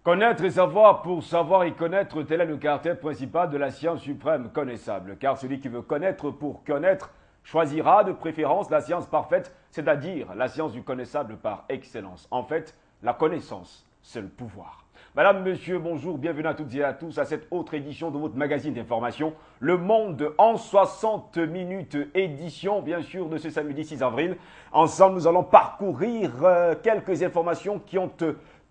Connaître et savoir pour savoir et connaître, tel est le caractère principal de la science suprême connaissable. Car celui qui veut connaître pour connaître choisira de préférence la science parfaite, c'est-à-dire la science du connaissable par excellence. En fait, la connaissance, c'est le pouvoir. Madame, monsieur, bonjour, bienvenue à toutes et à tous à cette autre édition de votre magazine d'information, Le Monde en 60 minutes, édition bien sûr de ce samedi 6 avril. Ensemble, nous allons parcourir quelques informations qui ont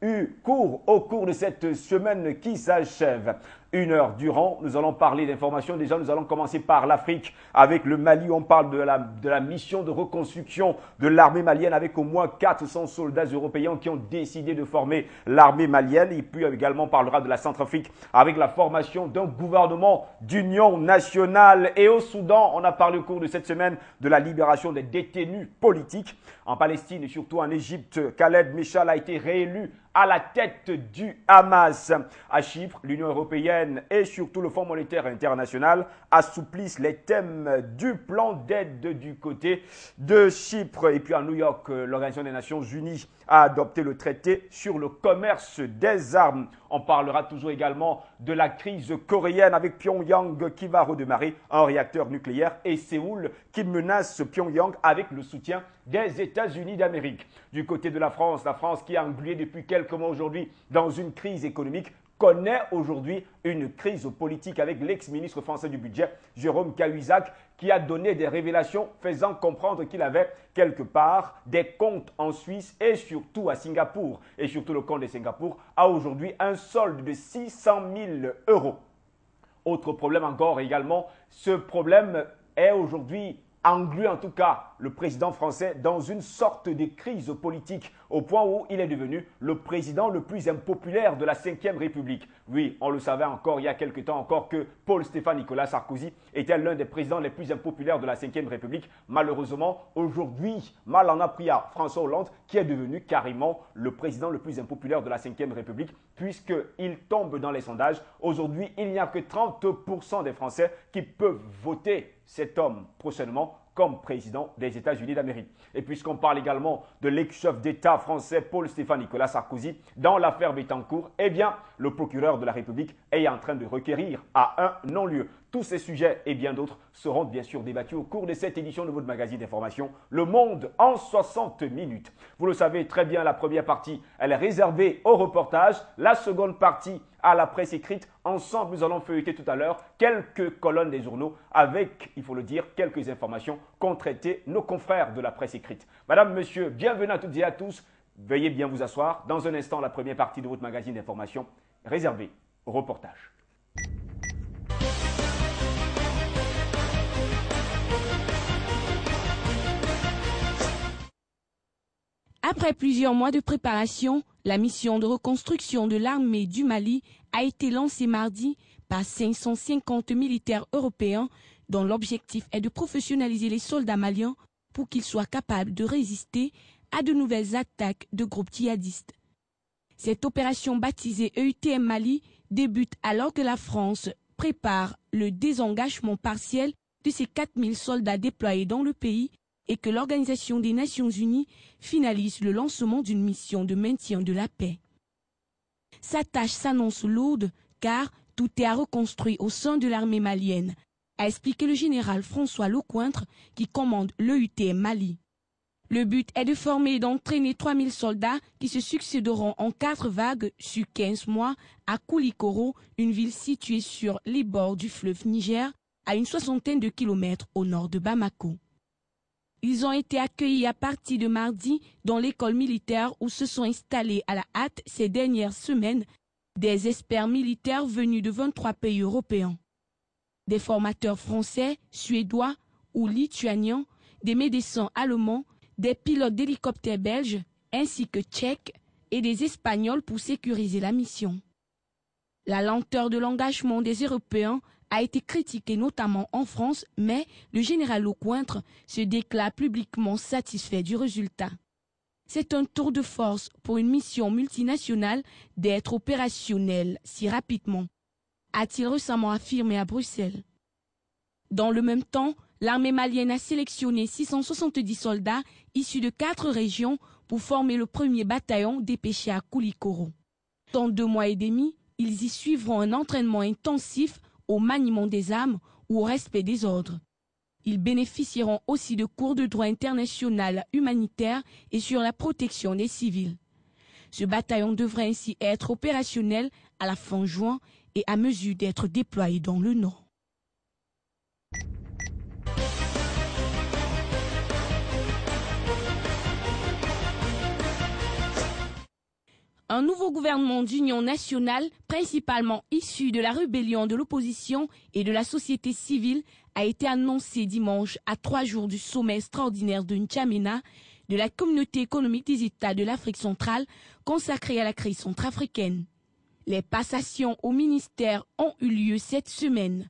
eu cours au cours de cette semaine qui s'achève. Une heure durant, nous allons parler d'informations. Déjà, nous allons commencer par l'Afrique avec le Mali. On parle de la mission de reconstruction de l'armée malienne avec au moins 400 soldats européens qui ont décidé de former l'armée malienne. Et puis également, on parlera de la Centrafrique avec la formation d'un gouvernement d'union nationale. Et au Soudan, on a parlé au cours de cette semaine de la libération des détenus politiques. En Palestine et surtout en Égypte, Khaled Meshal a été réélu à la tête du Hamas. À Chypre, l'Union européenne et surtout le Fonds monétaire international assouplissent les thèmes du plan d'aide du côté de Chypre. Et puis à New York, l'Organisation des Nations Unies a adopté le traité sur le commerce des armes. On parlera toujours également de la crise coréenne avec Pyongyang qui va redémarrer un réacteur nucléaire et Séoul qui menace Pyongyang avec le soutien des États-Unis d'Amérique. Du côté de la France qui est engluée depuis quelques mois aujourd'hui dans une crise économique, connaît aujourd'hui une crise politique avec l'ex-ministre français du budget, Jérôme Cahuzac, qui a donné des révélations faisant comprendre qu'il avait quelque part des comptes en Suisse et surtout à Singapour. Et surtout le compte de Singapour a aujourd'hui un solde de 600 000 euros. Autre problème encore également, ce problème est aujourd'hui englué en tout cas le président français dans une sorte de crise politique au point où il est devenu le président le plus impopulaire de la Ve République. Oui, on le savait encore il y a quelque temps encore que Paul-Stéphane Nicolas Sarkozy était l'un des présidents les plus impopulaires de la Ve République. Malheureusement, aujourd'hui, mal en a pris à François Hollande qui est devenu carrément le président le plus impopulaire de la Ve République puisqu'il tombe dans les sondages. Aujourd'hui, il n'y a que 30% des Français qui peuvent voter cet homme prochainement comme président des États-Unis d'Amérique. Et puisqu'on parle également de l'ex-chef d'État français Paul-Stéphane Nicolas Sarkozy, dans l'affaire Bettencourt, eh bien, le procureur de la République est en train de requérir à un non-lieu. Tous ces sujets et bien d'autres seront bien sûr débattus au cours de cette édition de votre magazine d'information, Le Monde en 60 minutes. Vous le savez très bien, la première partie, elle est réservée au reportage. La seconde partie, à la presse écrite. Ensemble, nous allons feuilleter tout à l'heure quelques colonnes des journaux avec, il faut le dire, quelques informations qu'ont traitées nos confrères de la presse écrite. Madame, monsieur, bienvenue à toutes et à tous. Veuillez bien vous asseoir. Dans un instant, la première partie de votre magazine d'information réservée au reportage. Après plusieurs mois de préparation, la mission de reconstruction de l'armée du Mali a été lancée mardi par 550 militaires européens dont l'objectif est de professionnaliser les soldats maliens pour qu'ils soient capables de résister à de nouvelles attaques de groupes djihadistes. Cette opération baptisée EUTM Mali débute alors que la France prépare le désengagement partiel de ses 4000 soldats déployés dans le pays et que l'Organisation des Nations Unies finalise le lancement d'une mission de maintien de la paix. Sa tâche s'annonce lourde car tout est à reconstruire au sein de l'armée malienne, a expliqué le général François Lecointre qui commande l'EUTM Mali. Le but est de former et d'entraîner 3000 soldats qui se succéderont en 4 vagues sur 15 mois à Koulikoro, une ville située sur les bords du fleuve Niger, à une 60aine de kilomètres au nord de Bamako. Ils ont été accueillis à partir de mardi dans l'école militaire où se sont installés à la hâte ces dernières semaines des experts militaires venus de 23 pays européens. Des formateurs français, suédois ou lituaniens, des médecins allemands, des pilotes d'hélicoptères belges ainsi que tchèques et des espagnols pour sécuriser la mission. La lenteur de l'engagement des Européens a été critiquée notamment en France, mais le général Lecointre se déclare publiquement satisfait du résultat. C'est un tour de force pour une mission multinationale d'être opérationnelle si rapidement, a-t-il récemment affirmé à Bruxelles. Dans le même temps, l'armée malienne a sélectionné 670 soldats issus de 4 régions pour former le premier bataillon dépêché à Koulikoro. Pendant 2 mois et demi, ils y suivront un entraînement intensif au maniement des armes ou au respect des ordres. Ils bénéficieront aussi de cours de droit international humanitaire et sur la protection des civils. Ce bataillon devrait ainsi être opérationnel à la fin juin et à mesure d'être déployé dans le Nord. Un nouveau gouvernement d'union nationale, principalement issu de la rébellion de l'opposition et de la société civile, a été annoncé dimanche à 3 jours du sommet extraordinaire de N'Djamena de la Communauté économique des États de l'Afrique centrale consacrée à la crise centrafricaine. Les passations au ministère ont eu lieu cette semaine.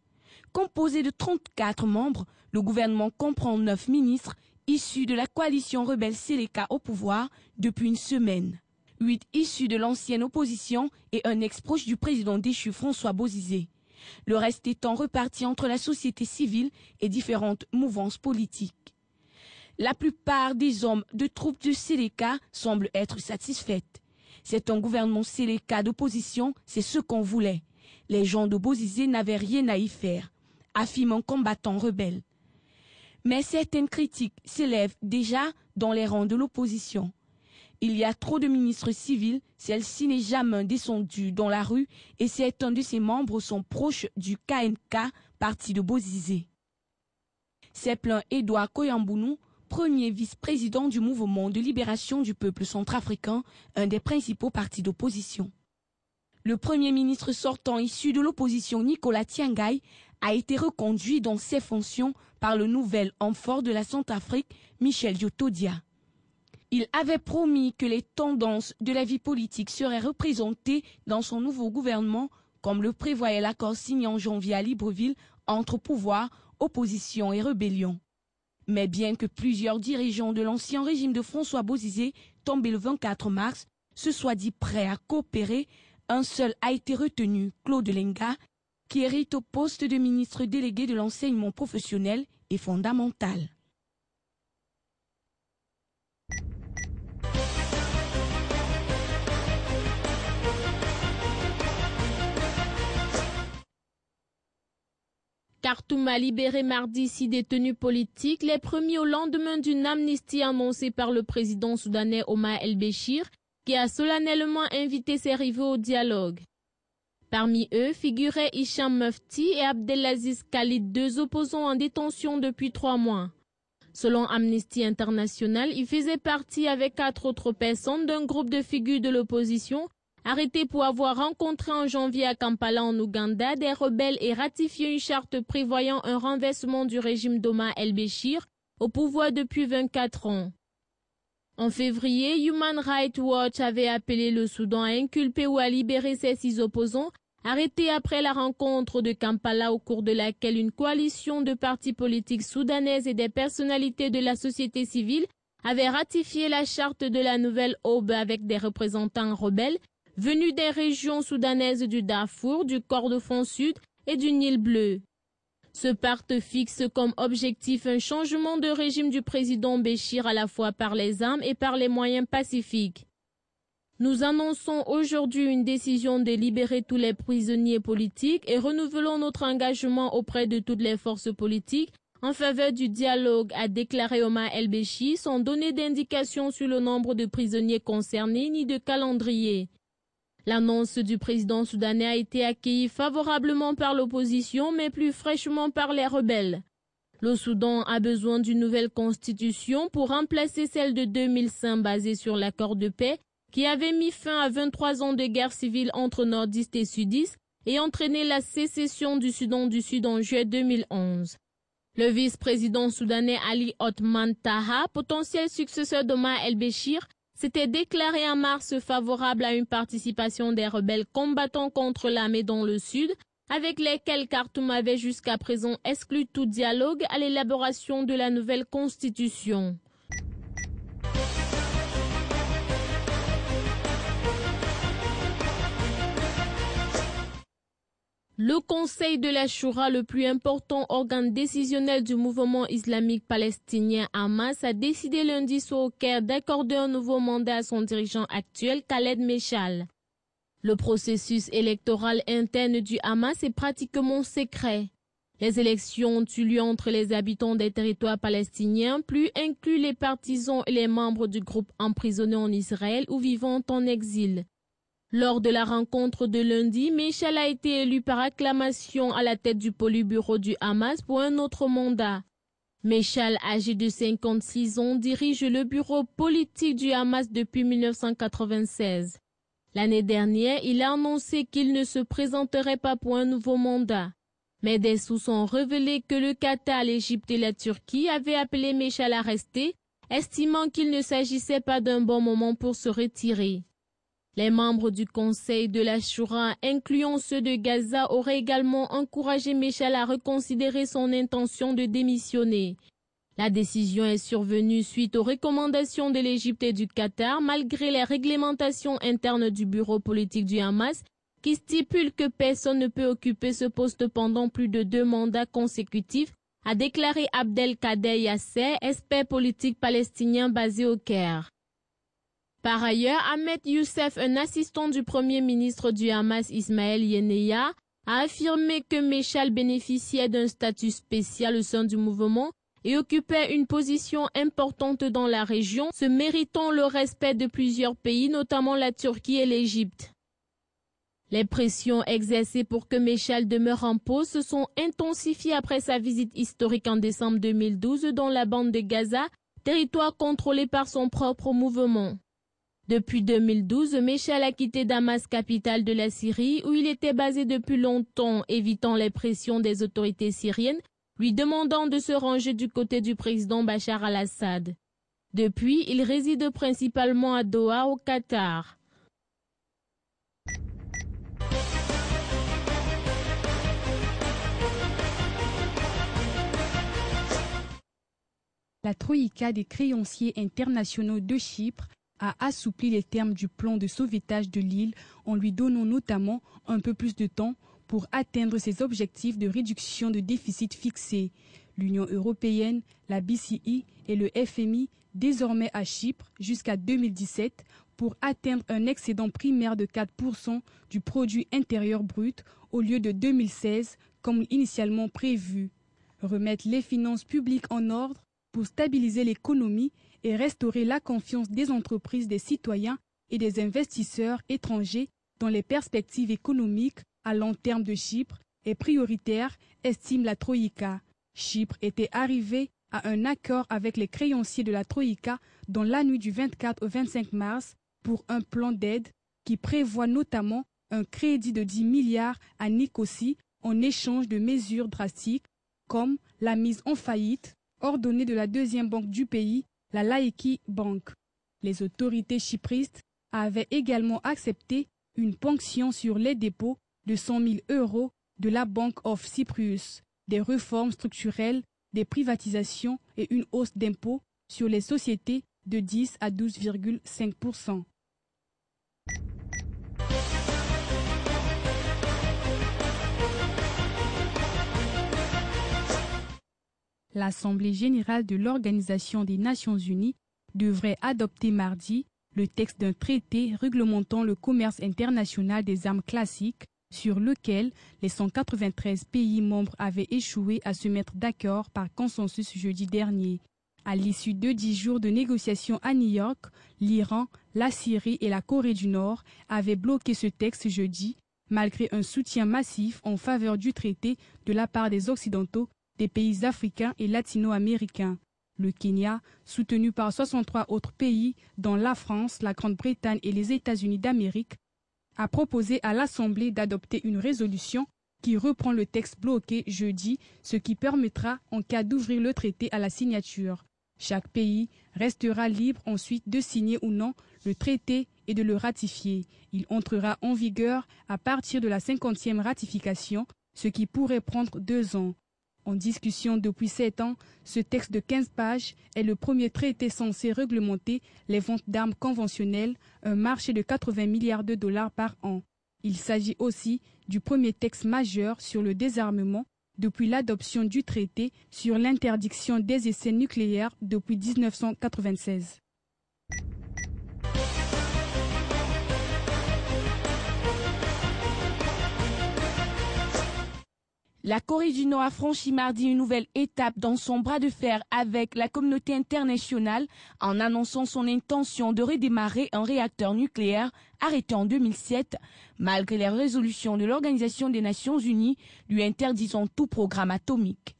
Composé de 34 membres, le gouvernement comprend 9 ministres issus de la coalition rebelle Seleka au pouvoir depuis une semaine. 8 issus de l'ancienne opposition et un ex-proche du président déchu François Bozizé. Le reste étant reparti entre la société civile et différentes mouvances politiques. La plupart des hommes de troupes de Seleka semblent être satisfaits. C'est un gouvernement Seleka d'opposition, c'est ce qu'on voulait. Les gens de Bozizé n'avaient rien à y faire, affirme un combattant rebelle. Mais certaines critiques s'élèvent déjà dans les rangs de l'opposition. Il y a trop de ministres civils, celle-ci n'est jamais descendue dans la rue et certains de ses membres sont proches du KNK, parti de Bozizé. C'est plaint Edouard Koyambounou, premier vice-président du mouvement de libération du peuple centrafricain, un des principaux partis d'opposition. Le premier ministre sortant issu de l'opposition Nicolas Tiangaï a été reconduit dans ses fonctions par le nouvel homme fort de la Centrafrique, Michel Diotodia. Il avait promis que les tendances de la vie politique seraient représentées dans son nouveau gouvernement, comme le prévoyait l'accord signé en janvier à Libreville entre pouvoir, opposition et rébellion. Mais bien que plusieurs dirigeants de l'ancien régime de François Bozizé, tombé le 24 mars, se soient dit prêts à coopérer, un seul a été retenu, Claude Lenga, qui hérite au poste de ministre délégué de l'enseignement professionnel et fondamental. Khartoum a libéré mardi 6 détenus politiques, les premiers au lendemain d'une amnistie annoncée par le président soudanais Omar el-Béchir, qui a solennellement invité ses rivaux au dialogue. Parmi eux figuraient Hicham Mufti et Abdelaziz Khalid, 2 opposants en détention depuis 3 mois. Selon Amnesty International, il faisait partie avec 4 autres personnes d'un groupe de figures de l'opposition arrêtés pour avoir rencontré en janvier à Kampala en Ouganda des rebelles et ratifié une charte prévoyant un renversement du régime d'Omar el-Béchir au pouvoir depuis 24 ans. En février, Human Rights Watch avait appelé le Soudan à inculper ou à libérer ses 6 opposants arrêtés après la rencontre de Kampala au cours de laquelle une coalition de partis politiques soudanaises et des personnalités de la société civile avait ratifié la charte de la Nouvelle Aube avec des représentants rebelles venus des régions soudanaises du Darfour, du Kordofan Sud et du Nil Bleu. Ce pacte fixe comme objectif un changement de régime du président Béchir à la fois par les armes et par les moyens pacifiques. Nous annonçons aujourd'hui une décision de libérer tous les prisonniers politiques et renouvelons notre engagement auprès de toutes les forces politiques en faveur du dialogue, a déclaré Omar el-Béchir, sans donner d'indication sur le nombre de prisonniers concernés ni de calendrier. L'annonce du président soudanais a été accueillie favorablement par l'opposition, mais plus fraîchement par les rebelles. Le Soudan a besoin d'une nouvelle constitution pour remplacer celle de 2005 basée sur l'accord de paix qui avait mis fin à 23 ans de guerre civile entre nordistes et sudistes et entraîné la sécession du Soudan du Sud en juillet 2011. Le vice-président soudanais Ali Othman Taha, potentiel successeur d'Omar el-Béchir, s'était déclaré en mars favorable à une participation des rebelles combattant contre l'armée dans le sud, avec lesquels Khartoum avait jusqu'à présent exclu tout dialogue à l'élaboration de la nouvelle constitution. Le Conseil de la Choura, le plus important organe décisionnel du mouvement islamique palestinien Hamas, a décidé lundi soir au Caire d'accorder un nouveau mandat à son dirigeant actuel, Khaled Meshal. Le processus électoral interne du Hamas est pratiquement secret. Les élections ont eu lieu entre les habitants des territoires palestiniens, plus inclus les partisans et les membres du groupe emprisonnés en Israël ou vivant en exil. Lors de la rencontre de lundi, Meïchal a été élu par acclamation à la tête du Politburo du Hamas pour un autre mandat. Meïchal, âgé de 56 ans, dirige le bureau politique du Hamas depuis 1996. L'année dernière, il a annoncé qu'il ne se présenterait pas pour un nouveau mandat. Mais des sources ont révélé que le Qatar, l'Égypte et la Turquie avaient appelé Meïchal à rester, estimant qu'il ne s'agissait pas d'un bon moment pour se retirer. Les membres du Conseil de la Shura, incluant ceux de Gaza, auraient également encouragé Meïchal à reconsidérer son intention de démissionner. La décision est survenue suite aux recommandations de l'Égypte et du Qatar, malgré les réglementations internes du bureau politique du Hamas, qui stipule que personne ne peut occuper ce poste pendant plus de 2 mandats consécutifs, a déclaré Abdelkader Yasser, expert politique palestinien basé au Caire. Par ailleurs, Ahmed Youssef, un assistant du premier ministre du Hamas Ismaël Yeneya, a affirmé que Meïchal bénéficiait d'un statut spécial au sein du mouvement et occupait une position importante dans la région, se méritant le respect de plusieurs pays, notamment la Turquie et l'Égypte. Les pressions exercées pour que Meïchal demeure en poste se sont intensifiées après sa visite historique en décembre 2012 dans la bande de Gaza, territoire contrôlé par son propre mouvement. Depuis 2012, Meïchal a quitté Damas, capitale de la Syrie, où il était basé depuis longtemps, évitant les pressions des autorités syriennes, lui demandant de se ranger du côté du président Bachar al-Assad. Depuis, il réside principalement à Doha, au Qatar. La Troïka des créanciers internationaux de Chypre a assoupli les termes du plan de sauvetage de l'île en lui donnant notamment un peu plus de temps pour atteindre ses objectifs de réduction de déficit fixés. L'Union européenne, la BCE et le FMI désormais à Chypre jusqu'à 2017 pour atteindre un excédent primaire de 4% du produit intérieur brut au lieu de 2016 comme initialement prévu. Remettre les finances publiques en ordre pour stabiliser l'économie et restaurer la confiance des entreprises, des citoyens et des investisseurs étrangers dans les perspectives économiques à long terme de Chypre est prioritaire, estime la Troïka. Chypre était arrivé à un accord avec les créanciers de la Troïka dans la nuit du 24 au 25 mars pour un plan d'aide qui prévoit notamment un crédit de 10 milliards à Nicosie en échange de mesures drastiques comme la mise en faillite ordonnée de la deuxième banque du pays, la Laiki Bank. Les autorités chyprites avaient également accepté une ponction sur les dépôts de 100 000 € de la Bank of Cyprus, des réformes structurelles, des privatisations et une hausse d'impôts sur les sociétés de 10 à 12,5%. L'Assemblée générale de l'Organisation des Nations unies devrait adopter mardi le texte d'un traité réglementant le commerce international des armes classiques sur lequel les 193 pays membres avaient échoué à se mettre d'accord par consensus jeudi dernier. À l'issue de 10 jours de négociations à New York, l'Iran, la Syrie et la Corée du Nord avaient bloqué ce texte jeudi, malgré un soutien massif en faveur du traité de la part des Occidentaux, des pays africains et latino-américains. Le Kenya, soutenu par 63 autres pays, dont la France, la Grande-Bretagne et les États-Unis d'Amérique, a proposé à l'Assemblée d'adopter une résolution qui reprend le texte bloqué jeudi, ce qui permettra, en cas d'ouvrir le traité à la signature. Chaque pays restera libre ensuite de signer ou non le traité et de le ratifier. Il entrera en vigueur à partir de la 50e ratification, ce qui pourrait prendre 2 ans. En discussion depuis 7 ans, ce texte de 15 pages est le premier traité censé réglementer les ventes d'armes conventionnelles, un marché de 80 milliards de dollars par an. Il s'agit aussi du premier texte majeur sur le désarmement depuis l'adoption du traité sur l'interdiction des essais nucléaires depuis 1996. La Corée du Nord a franchi mardi une nouvelle étape dans son bras de fer avec la communauté internationale en annonçant son intention de redémarrer un réacteur nucléaire arrêté en 2007, malgré les résolutions de l'Organisation des Nations Unies lui interdisant tout programme atomique.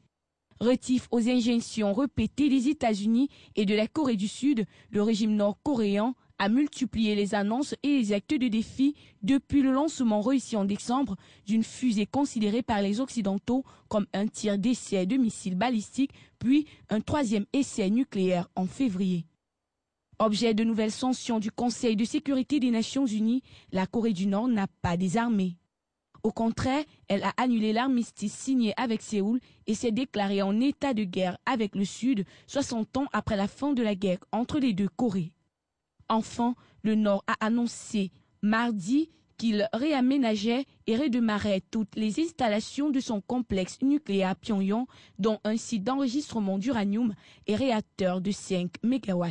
Rétif aux injonctions répétées des États-Unis et de la Corée du Sud, le régime nord-coréen a multiplié les annonces et les actes de défi depuis le lancement réussi en décembre d'une fusée considérée par les Occidentaux comme un tir d'essai de missiles balistiques, puis un troisième essai nucléaire en février. Objet de nouvelles sanctions du Conseil de sécurité des Nations Unies, la Corée du Nord n'a pas désarmé. Au contraire, elle a annulé l'armistice signé avec Séoul et s'est déclarée en état de guerre avec le Sud 60 ans après la fin de la guerre entre les deux Corées. Enfin, le Nord a annoncé mardi qu'il réaménageait et redémarrait toutes les installations de son complexe nucléaire à Pyongyang, dont un site d'enregistrement d'uranium et réacteur de 5 MW.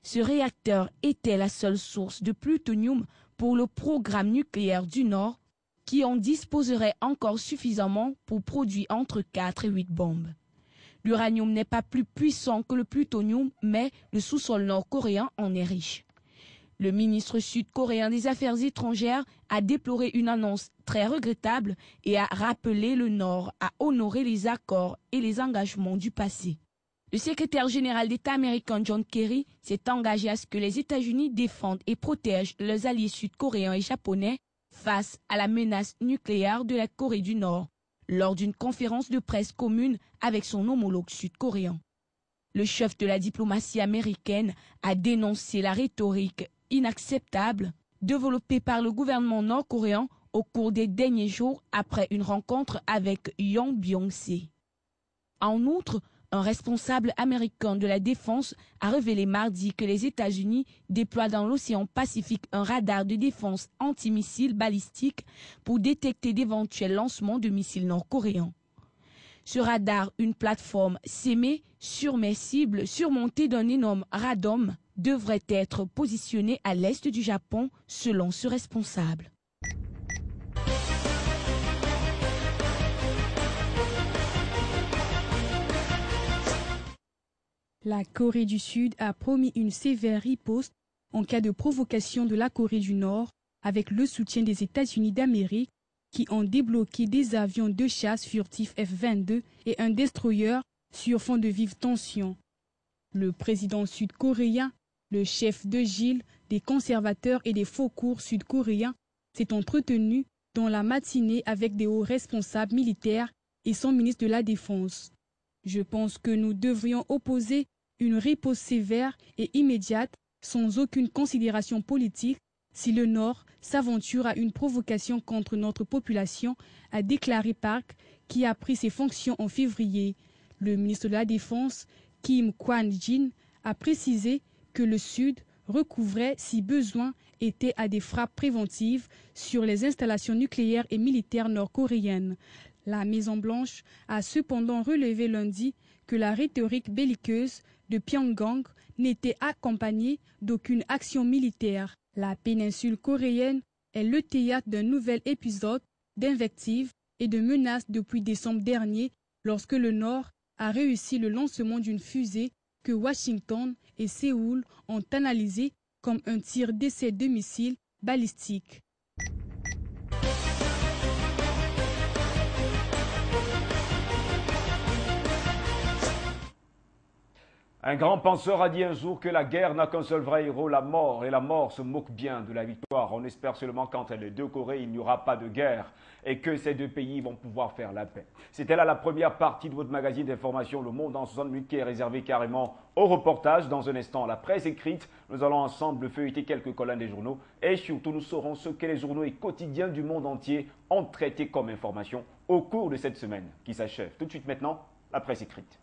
Ce réacteur était la seule source de plutonium pour le programme nucléaire du Nord, qui en disposerait encore suffisamment pour produire entre 4 et 8 bombes. L'uranium n'est pas plus puissant que le plutonium, mais le sous-sol nord-coréen en est riche. Le ministre sud-coréen des Affaires étrangères a déploré une annonce très regrettable et a rappelé le Nord à honorer les accords et les engagements du passé. Le secrétaire général d'État américain John Kerry s'est engagé à ce que les États-Unis défendent et protègent leurs alliés sud-coréens et japonais face à la menace nucléaire de la Corée du Nord, lors d'une conférence de presse commune avec son homologue sud-coréen. Le chef de la diplomatie américaine a dénoncé la rhétorique inacceptable développée par le gouvernement nord-coréen au cours des derniers jours après une rencontre avec Yoon Byung-se. En outre, un responsable américain de la défense a révélé mardi que les États-Unis déploient dans l'océan Pacifique un radar de défense antimissile balistique pour détecter d'éventuels lancements de missiles nord-coréens. Ce radar, une plateforme semi-submersible surmontée d'un énorme radome, devrait être positionné à l'est du Japon selon ce responsable. La Corée du Sud a promis une sévère riposte en cas de provocation de la Corée du Nord avec le soutien des États-Unis d'Amérique qui ont débloqué des avions de chasse furtifs F-22 et un destroyer sur fond de vives tensions. Le président sud-coréen, le chef de Gilles, des conservateurs et des faucours sud-coréens s'est entretenu dans la matinée avec des hauts responsables militaires et son ministre de la Défense. Je pense que nous devrions opposer une riposte sévère et immédiate, sans aucune considération politique, si le Nord s'aventure à une provocation contre notre population, a déclaré Park, qui a pris ses fonctions en février. Le ministre de la Défense, Kim Kwon-jin, a précisé que le Sud recouvrait, si besoin était, à des frappes préventives sur les installations nucléaires et militaires nord-coréennes. La Maison-Blanche a cependant relevé lundi que la rhétorique belliqueuse de Pyongyang n'était accompagnée d'aucune action militaire. La péninsule coréenne est le théâtre d'un nouvel épisode d'invectives et de menaces depuis décembre dernier, lorsque le Nord a réussi le lancement d'une fusée que Washington et Séoul ont analysée comme un tir d'essai de missiles balistiques. Un grand penseur a dit un jour que la guerre n'a qu'un seul vrai héros, la mort. Et la mort se moque bien de la victoire. On espère seulement qu'entre les deux Corées, il n'y aura pas de guerre et que ces deux pays vont pouvoir faire la paix. C'était là la première partie de votre magazine d'information Le Monde en 60 minutes qui est réservé carrément au reportage. Dans un instant, la presse écrite. Nous allons ensemble feuilleter quelques colonnes des journaux et surtout nous saurons ce que les journaux et quotidiens du monde entier ont traité comme information au cours de cette semaine qui s'achève. Tout de suite maintenant, la presse écrite.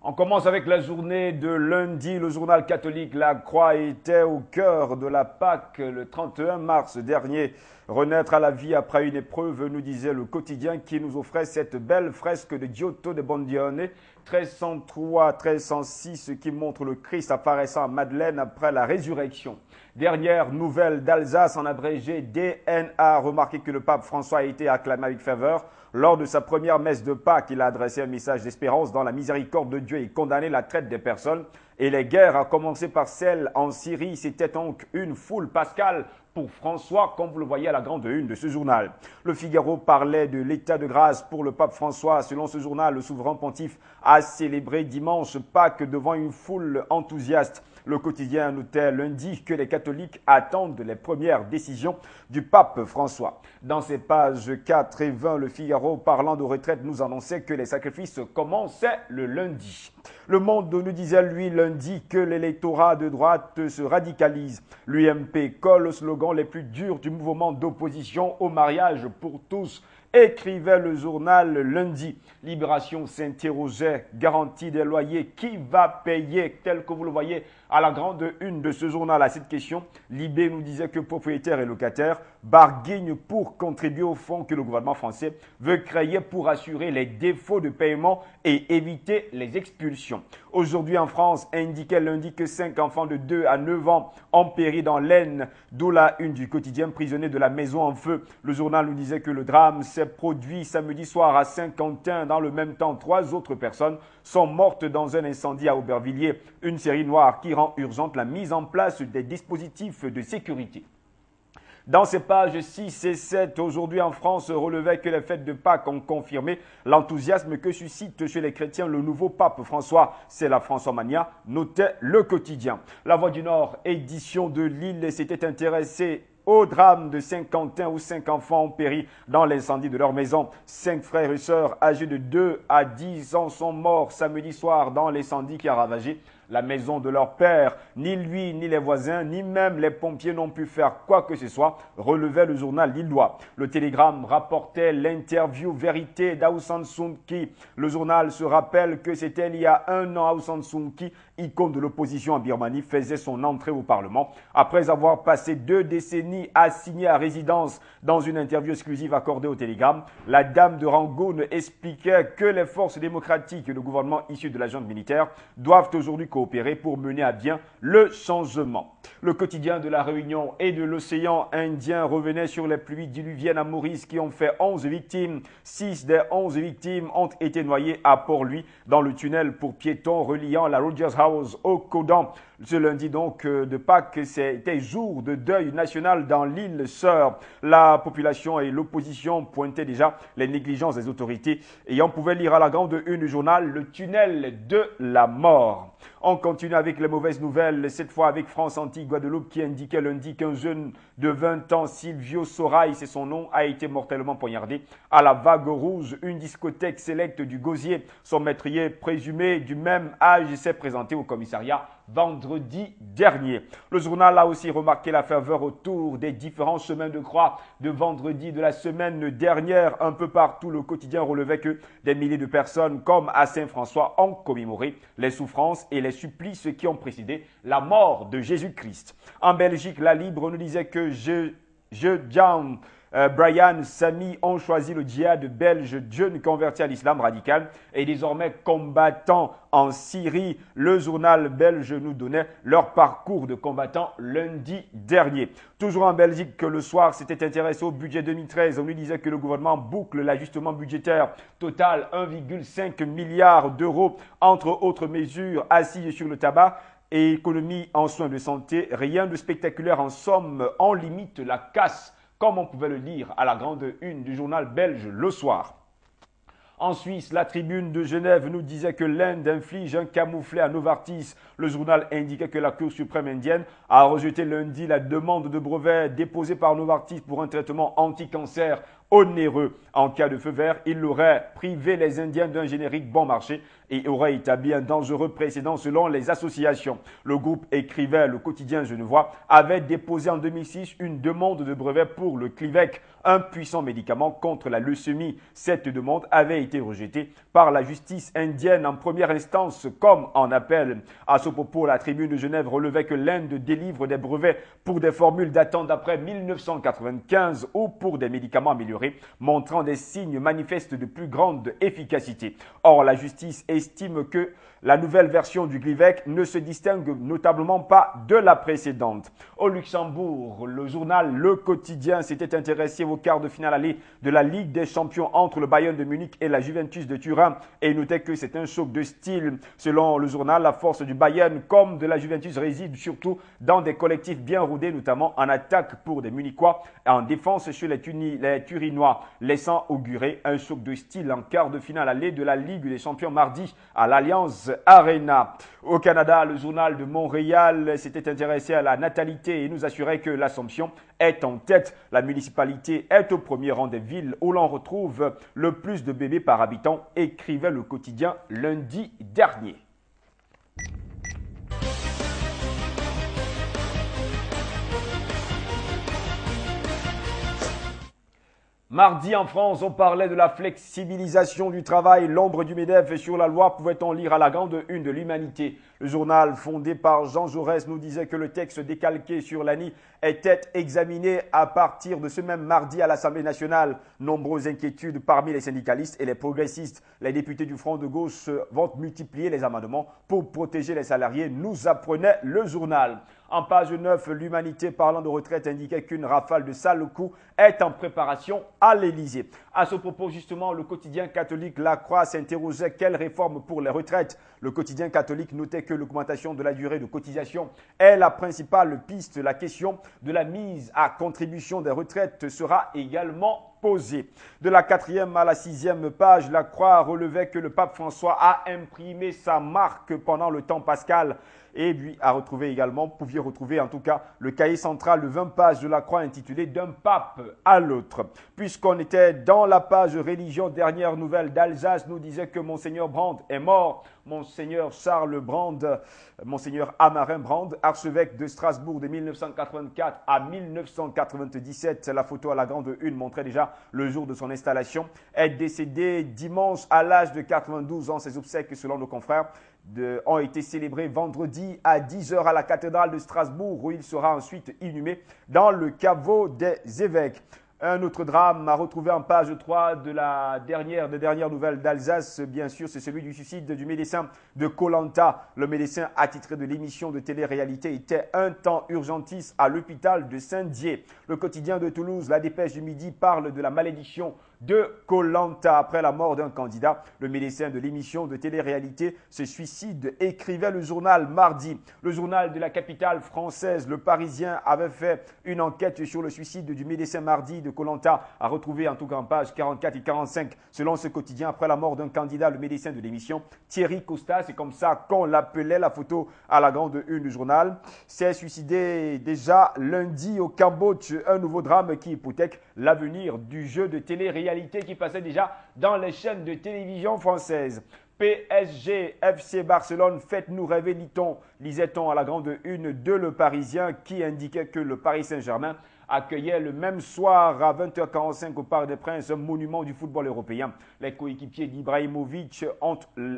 On commence avec la journée de lundi. Le journal catholique La Croix était au cœur de la Pâque le 31 mars dernier. Renaître à la vie après une épreuve, nous disait le quotidien qui nous offrait cette belle fresque de Giotto de Bondione, 1303-1306, qui montre le Christ apparaissant à Madeleine après la résurrection. Dernière nouvelle d'Alsace en abrégé DNA. Remarquez que le pape François a été acclamé avec faveur. Lors de sa première messe de Pâques, il a adressé un message d'espérance dans la miséricorde de Dieu et condamné la traite des personnes et les guerres, à commencer par celle en Syrie. C'était donc une foule pascale pour François, comme vous le voyez à la grande une de ce journal. Le Figaro parlait de l'état de grâce pour le pape François. Selon ce journal, le souverain pontife a célébré dimanche Pâques devant une foule enthousiaste. Le quotidien notait lundi que les catholiques attendent les premières décisions du pape François. Dans ses pages 4 et 20, le Figaro, parlant de retraite, nous annonçait que les sacrifices commençaient le lundi. Le Monde nous disait, lui, lundi, que l'électorat de droite se radicalise. L'UMP colle au slogan les plus durs du mouvement d'opposition au mariage pour tous. Écrivait le journal lundi. Libération s'interrogeait, garantie des loyers, qui va payer, tel que vous le voyez à la grande une de ce journal. À cette question, Libé nous disait que propriétaires et locataires barguignent pour contribuer au fonds que le gouvernement français veut créer pour assurer les défauts de paiement et éviter les expulsions. Aujourd'hui en France, indiquait lundi que 5 enfants de 2 à 9 ans ont péri dans l'Aisne, d'où la une du quotidien prisonnier de la maison en feu. Le journal nous disait que le drame s'est produit samedi soir à Saint-Quentin. Dans le même temps, 3 autres personnes sont mortes dans un incendie à Aubervilliers. Une série noire qui rend urgente la mise en place des dispositifs de sécurité. Dans ces pages 6 et 7, aujourd'hui en France, relevait que les fêtes de Pâques ont confirmé l'enthousiasme que suscite chez les chrétiens le nouveau pape François. C'est la François-mania, notait le quotidien. La Voix du Nord, édition de Lille, s'était intéressée au drame de Saint-Quentin où 5 enfants ont péri dans l'incendie de leur maison. 5 frères et sœurs âgés de 2 à 10 ans sont morts samedi soir dans l'incendie qui a ravagé la maison de leur père. Ni lui, ni les voisins, ni même les pompiers n'ont pu faire quoi que ce soit, relevait le journal lillois. Le Télégramme rapportait l'interview vérité d'Aung San Suu Kyi. Le journal se rappelle que c'était il y a 1 an, Aung San Suu Kyi, icône de l'opposition en Birmanie, faisait son entrée au Parlement. Après avoir passé 2 décennies assignée à résidence. Dans une interview exclusive accordée au Télégramme, la dame de Rangoon expliquait que les forces démocratiques et le gouvernement issu de la junte militaire doivent aujourd'hui coopérer pour mener à bien le changement. Le quotidien de la Réunion et de l'océan Indien revenait sur les pluies diluviennes à Maurice qui ont fait 11 victimes. 6 des 11 victimes ont été noyées à Port-Louis dans le tunnel pour piétons reliant la Rogers House au Codan. Ce lundi donc de Pâques, c'était jour de deuil national dans l'île Sœur. La population et l'opposition pointaient déjà les négligences des autorités et on pouvait lire à la grande une du journal le tunnel de la mort. On continue avec les mauvaises nouvelles, cette fois avec France Antilles-Guadeloupe qui indiquait lundi qu'un jeune de 20 ans, Silvio Sorail, c'est son nom, a été mortellement poignardé à la Vague Rouge, une discothèque sélecte du Gosier. Son meurtrier présumé du même âge s'est présenté au commissariat vendredi dernier. Le journal a aussi remarqué la ferveur autour des différents chemins de croix de vendredi de la semaine dernière. Un peu partout, le quotidien relevait que des milliers de personnes, comme à Saint-François, ont commémoré les souffrances et les supplices qui ont précédé la mort de Jésus-Christ. En Belgique, la Libre nous disait que Brian Samy ont choisi le djihad belge, jeune converti à l'islam radical et désormais combattant en Syrie. Le journal belge nous donnait leur parcours de combattants lundi dernier. Toujours en Belgique, que le soir s'était intéressé au budget 2013. On lui disait que le gouvernement boucle l'ajustement budgétaire total 1,5 milliard d'euros, entre autres mesures assises sur le tabac et économie en soins de santé. Rien de spectaculaire en somme, on limite la casse, comme on pouvait le lire à la grande une du journal belge Le Soir. En Suisse, la Tribune de Genève nous disait que l'Inde inflige un camouflet à Novartis. Le journal indiquait que la Cour suprême indienne a rejeté lundi la demande de brevet déposée par Novartis pour un traitement anti-cancer onéreux. En cas de feu vert, il aurait privé les Indiens d'un générique bon marché et aurait établi un dangereux précédent selon les associations. Le groupe écrivait le quotidien genevois avait déposé en 2006 une demande de brevet pour le Clivec, un puissant médicament contre la leucémie. Cette demande avait été rejetée par la justice indienne en première instance comme en appel. À ce propos, la Tribune de Genève relevait que l'Inde délivre des brevets pour des formules datant d'après 1995 ou pour des médicaments améliorés, montrant des signes manifestes de plus grande efficacité. Or, la justice estime que la nouvelle version du Glivec ne se distingue notablement pas de la précédente. Au Luxembourg, le journal Le Quotidien s'était intéressé au quart de finale aller de la Ligue des Champions entre le Bayern de Munich et la Juventus de Turin et notait que c'est un choc de style. Selon le journal, la force du Bayern comme de la Juventus réside surtout dans des collectifs bien rodés, notamment en attaque pour des Munichois et en défense chez les Turinois, laissant augurer un choc de style en quart de finale aller de la Ligue des Champions mardi à l'Alliance Arena. Au Canada, le journal de Montréal s'était intéressé à la natalité et nous assurait que l'Assomption est en tête. La municipalité est au premier rang des villes où l'on retrouve le plus de bébés par habitant, écrivait le quotidien lundi dernier. Mardi en France, on parlait de la flexibilisation du travail. L'ombre du MEDEF sur la loi pouvait-on lire à la grande une de l'Humanité. Le journal fondé par Jean Jaurès nous disait que le texte décalqué sur l'ANI était examiné à partir de ce même mardi à l'Assemblée nationale. Nombreuses inquiétudes parmi les syndicalistes et les progressistes. Les députés du Front de gauche vont multiplier les amendements pour protéger les salariés, nous apprenait le journal. En page 9, l'Humanité parlant de retraite indiquait qu'une rafale de sales coups est en préparation à l'Élysée. À ce propos, justement, le quotidien catholique La Croix s'interrogeait quelle réforme pour les retraites. Le quotidien catholique notait que l'augmentation de la durée de cotisation est la principale piste. La question de la mise à contribution des retraites sera également posée. De la 4e à la 6e page, La Croix relevait que le pape François a imprimé sa marque pendant le temps pascal. Et lui a retrouvé également, pouviez retrouver en tout cas le cahier central de 20 pages de La Croix intitulé D'un pape à l'autre. Puisqu'on était dans la page religion, dernière nouvelle d'Alsace nous disait que Monseigneur Brand est mort. Monseigneur Charles Brand, Monseigneur Amarin Brand, archevêque de Strasbourg de 1984 à 1997. La photo à la grande une montrait déjà le jour de son installation. Est décédé dimanche à l'âge de 92 ans. Ses obsèques, selon nos confrères, ont été célébrés vendredi à 10h à la cathédrale de Strasbourg où il sera ensuite inhumé dans le caveau des évêques. Un autre drame à retrouver en page 3 des dernières nouvelles d'Alsace, bien sûr, c'est celui du suicide du médecin de Koh-Lanta. Le médecin attitré de l'émission de télé-réalité était un temps urgentiste à l'hôpital de Saint-Dié. Le quotidien de Toulouse, La Dépêche du Midi, parle de la malédiction de Koh-Lanta. Après la mort d'un candidat, le médecin de l'émission de télé-réalité se suicide, écrivait le journal mardi. Le journal de la capitale française, Le Parisien, avait fait une enquête sur le suicide du médecin mardi de Koh-Lanta, à retrouver en tout cas en page 44 et 45. Selon ce quotidien, après la mort d'un candidat, le médecin de l'émission, Thierry Costa, c'est comme ça qu'on l'appelait, la photo à la grande une du journal, s'est suicidé déjà lundi au Cambodge. Un nouveau drame qui hypothèque l'avenir du jeu de télé-réalité qui passait déjà dans les chaînes de télévision françaises. PSG, FC Barcelone, faites-nous rêver, lisait-on à la grande une de Le Parisien qui indiquait que le Paris Saint-Germain accueillait le même soir à 20h45 au Parc des Princes un monument du football européen. Les coéquipiers d'Ibrahimovic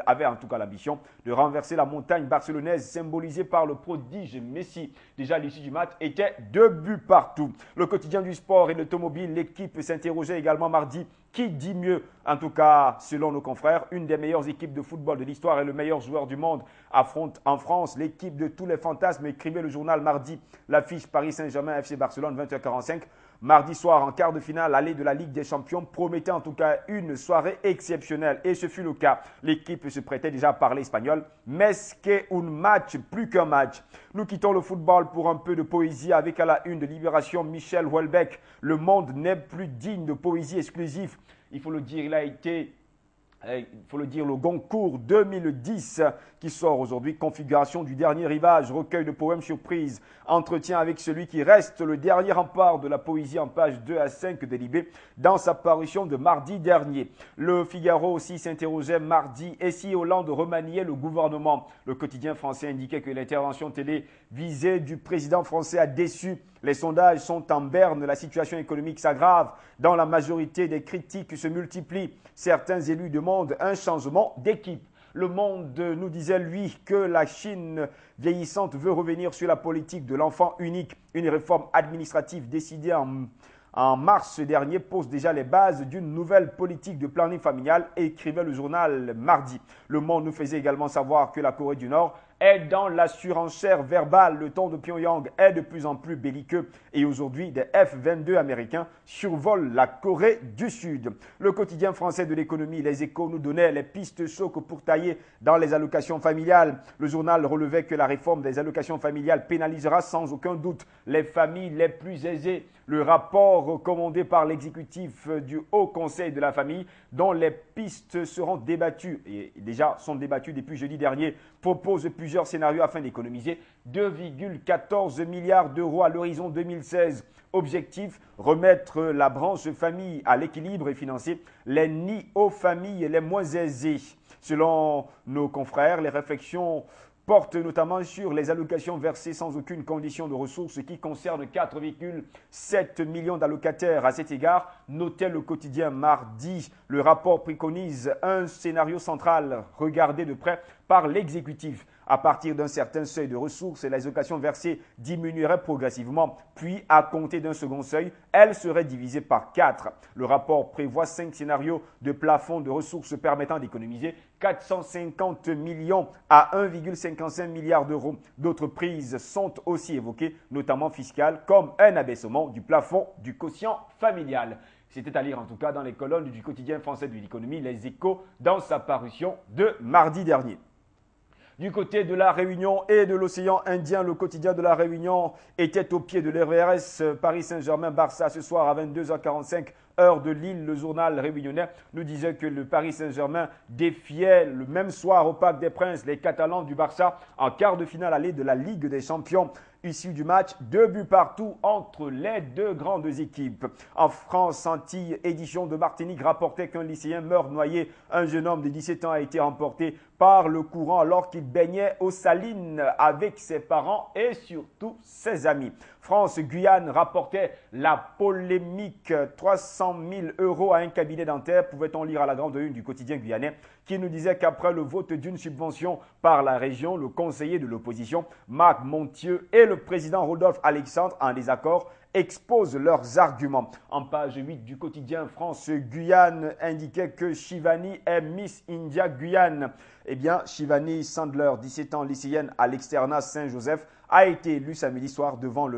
avaient en tout cas l'ambition de renverser la montagne barcelonaise symbolisée par le prodige Messi. Déjà à l'issue du match était 2 buts partout. Le quotidien du sport et l'automobile, l'équipe s'interrogeait également mardi. Qui dit mieux? En tout cas, selon nos confrères, une des meilleures équipes de football de l'histoire et le meilleur joueur du monde affronte en France l'équipe de tous les fantasmes, écrivait le journal mardi. L'affiche Paris Saint-Germain FC Barcelone 20h45. Mardi soir, en quart de finale, aller de la Ligue des Champions promettait en tout cas une soirée exceptionnelle. Et ce fut le cas. L'équipe se prêtait déjà à parler espagnol. Mais qu'est un match, plus qu'un match. Nous quittons le football pour un peu de poésie avec à la une de Libération Michel Houellebecq. Le monde n'est plus digne de poésie exclusive. Il faut le dire, il a été il faut le dire, le Goncourt 2010 qui sort aujourd'hui. Configuration du dernier rivage, recueil de poèmes surprise, entretien avec celui qui reste le dernier rempart de la poésie en pages 2 à 5 de Libé dans sa parution de mardi dernier. Le Figaro aussi s'interrogeait mardi et si Hollande remaniait le gouvernement. Le quotidien français indiquait que l'intervention télévisée du président français a déçu. Les sondages sont en berne, la situation économique s'aggrave. Dans la majorité des critiques se multiplient. Certains élus demandent un changement d'équipe. Le Monde nous disait, lui, que la Chine vieillissante veut revenir sur la politique de l'enfant unique. Une réforme administrative décidée en mars dernier pose déjà les bases d'une nouvelle politique de planning familial, écrivait le journal mardi. Le Monde nous faisait également savoir que la Corée du Nord est dans la surenchère verbale. Le ton de Pyongyang est de plus en plus belliqueux et aujourd'hui, des F-22 américains survolent la Corée du Sud. Le quotidien français de l'économie, Les Échos, nous donnait les pistes chocs pour tailler dans les allocations familiales. Le journal relevait que la réforme des allocations familiales pénalisera sans aucun doute les familles les plus aisées. Le rapport recommandé par l'exécutif du Haut Conseil de la famille, dont les pistes seront débattues, et déjà sont débattues depuis jeudi dernier, propose plusieurs scénarios afin d'économiser 2,14 milliards d'euros à l'horizon 2016. Objectif, remettre la branche famille à l'équilibre et financer les nids aux familles les moins aisées. Selon nos confrères, les réflexions porte notamment sur les allocations versées sans aucune condition de ressources qui concernent 4,7 millions d'allocataires. À cet égard, notait le quotidien mardi, le rapport préconise un scénario central regardé de près par l'exécutif. À partir d'un certain seuil de ressources, les allocations versées diminueraient progressivement, puis à compter d'un second seuil, elles seraient divisées par 4. Le rapport prévoit 5 scénarios de plafond de ressources permettant d'économiser 450 millions à 1,55 milliard d'euros. D'autres prises sont aussi évoquées, notamment fiscales, comme un abaissement du plafond du quotient familial. C'était à lire en tout cas dans les colonnes du quotidien français de l'économie, Les Échos, dans sa parution de mardi dernier. Du côté de la Réunion et de l'océan Indien, le quotidien de la Réunion était au pied de l'RVRS Paris Saint-Germain-Barça ce soir à 22h45, heure de Lille. Le journal réunionnais nous disait que le Paris Saint-Germain défiait le même soir au Parc des Princes les Catalans du Barça en quart de finale allée de la Ligue des Champions. Issue du match, 2 buts partout entre les deux grandes équipes. En France, Antilles, édition de Martinique rapportait qu'un lycéen meurt noyé. Un jeune homme de 17 ans a été emporté par le courant alors qu'il baignait aux Salines avec ses parents et surtout ses amis. France-Guyane rapportait la polémique. 300 000 € à un cabinet dentaire, pouvait-on lire à la grande une du quotidien guyanais, qui nous disait qu'après le vote d'une subvention par la région, le conseiller de l'opposition, Marc Montieu, et le président Rodolphe Alexandre, en désaccord, exposent leurs arguments. En page 8 du quotidien France-Guyane indiquait que Shivani est Miss India Guyane. Eh bien, Shivani Sandler, 17 ans, lycéenne à l'externat Saint-Joseph, a été élue samedi soir devant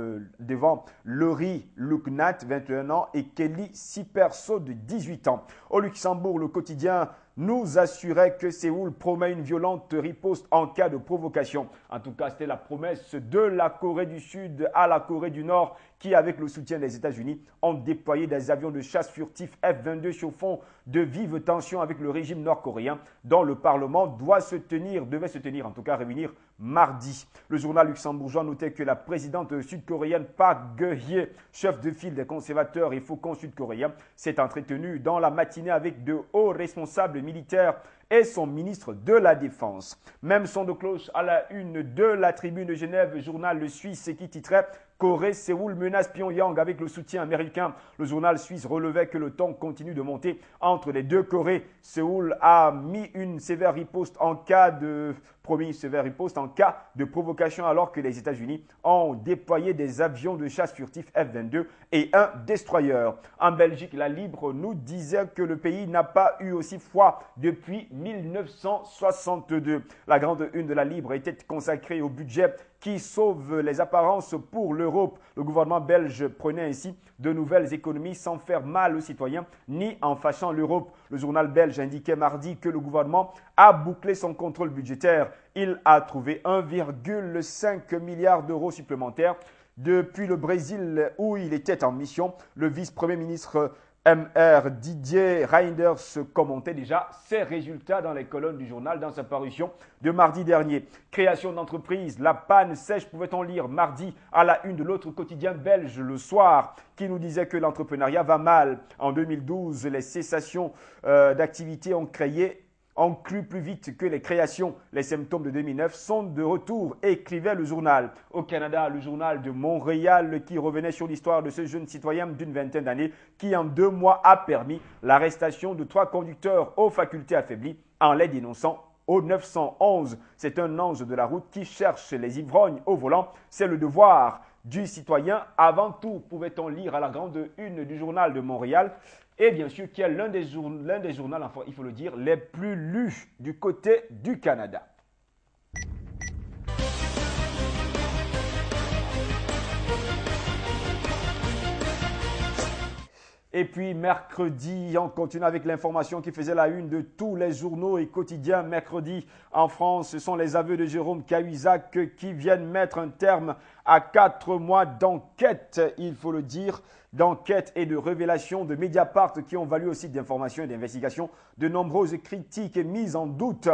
Laurie Luknat, 21 ans, et Kelly Siperso, de 18 ans. Au Luxembourg, le quotidien nous assurait que Séoul promet une violente riposte en cas de provocation. En tout cas, c'était la promesse de la Corée du Sud à la Corée du Nord qui, avec le soutien des États-Unis, ont déployé des avions de chasse furtifs F-22 sur fond de vives tensions avec le régime nord-coréen dont le Parlement devait se tenir, en tout cas réunir mardi. Le journal luxembourgeois notait que la présidente sud-coréenne Park Geun-hye, chef de file des conservateurs et faucons sud-coréens, s'est entretenue dans la matinée avec de hauts responsables militaires et son ministre de la Défense. Même son de cloche à la une de la Tribune de Genève, journal le Suisse qui titrait « Corée, Séoul menace Pyongyang avec le soutien américain ». Le journal suisse relevait que le ton continue de monter entre les deux Corées. Séoul a mis une sévère riposte en cas de provocation alors que les États-Unis ont déployé des avions de chasse furtifs F-22 et un destroyer. En Belgique, la Libre nous disait que le pays n'a pas eu aussi froid depuis 1962. La grande une de la Libre était consacrée au budget qui sauve les apparences pour l'Europe. Le gouvernement belge prenait ainsi de nouvelles économies sans faire mal aux citoyens ni en fâchant l'Europe. Le journal belge indiquait mardi que le gouvernement a bouclé son contrôle budgétaire. Il a trouvé 1,5 milliard d'euros supplémentaires. Depuis le Brésil où il était en mission, le vice-premier ministre MR Didier Reinders commentait déjà ses résultats dans les colonnes du journal dans sa parution de mardi dernier. Création d'entreprise, la panne sèche, pouvait-on lire mardi à la une de l'autre quotidien belge Le Soir, qui nous disait que l'entrepreneuriat va mal. En 2012, les cessations d'activité ont cru plus vite que les créations. Les symptômes de 2009 sont de retour, écrivait le journal. Au Canada, le journal de Montréal qui revenait sur l'histoire de ce jeune citoyen d'une vingtaine d'années qui en 2 mois a permis l'arrestation de 3 conducteurs aux facultés affaiblies en les dénonçant au 911. C'est un ange de la route qui cherche les ivrognes au volant. C'est le devoir du citoyen avant tout, pouvait-on lire à la grande une du journal de Montréal. Et bien sûr, qui est l'un des journaux, enfin, il faut le dire, les plus lus du côté du Canada. Et puis mercredi, on continue avec l'information qui faisait la une de tous les journaux et quotidiens. Mercredi, en France, ce sont les aveux de Jérôme Cahuzac qui viennent mettre un terme à 4 mois d'enquête, il faut le dire, d'enquête et de révélation de Mediapart qui ont valu aussi d'informations et d'investigations de nombreuses critiques et mises en doute.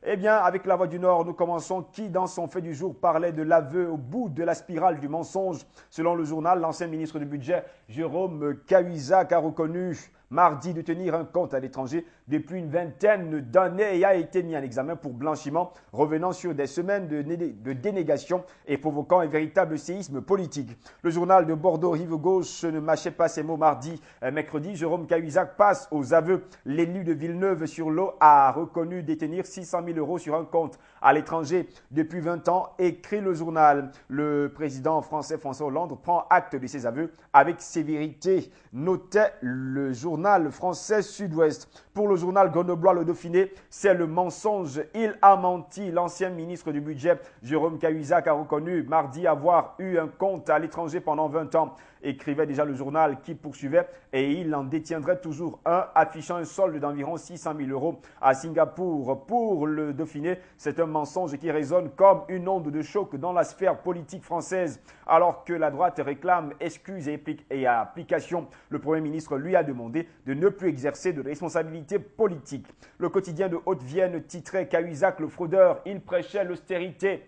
Eh bien, avec La Voix du Nord, nous commençons qui, dans son fait du jour, parlait de l'aveu au bout de la spirale du mensonge. Selon le journal, l'ancien ministre du Budget, Jérôme Cahuzac, a reconnu mardi de tenir un compte à l'étranger depuis une vingtaine d'années et a été mis en examen pour blanchiment, revenant sur des semaines de dénégation et provoquant un véritable séisme politique. Le journal de Bordeaux Rive Gauche ne mâchait pas ses mots mardi. Mercredi, Jérôme Cahuzac passe aux aveux. L'élu de Villeneuve-sur-Lot a reconnu détenir 600 000 € sur un compte à l'étranger depuis 20 ans, écrit le journal. Le président français François Hollande prend acte de ses aveux avec sévérité, notait le journal français Sud-Ouest. Pour le journal grenoblois Le Dauphiné, c'est le mensonge. Il a menti. L'ancien ministre du Budget, Jérôme Cahuzac, a reconnu mardi avoir eu un compte à l'étranger pendant 20 ans. Écrivait déjà le journal qui poursuivait et il en détiendrait toujours un, affichant un solde d'environ 600 000 € à Singapour. Pour le Dauphiné, c'est un mensonge qui résonne comme une onde de choc dans la sphère politique française. Alors que la droite réclame excuses et application, le Premier ministre lui a demandé de ne plus exercer de responsabilité politique. Le quotidien de Haute-Vienne titrait Cahuzac le fraudeur, il prêchait l'austérité.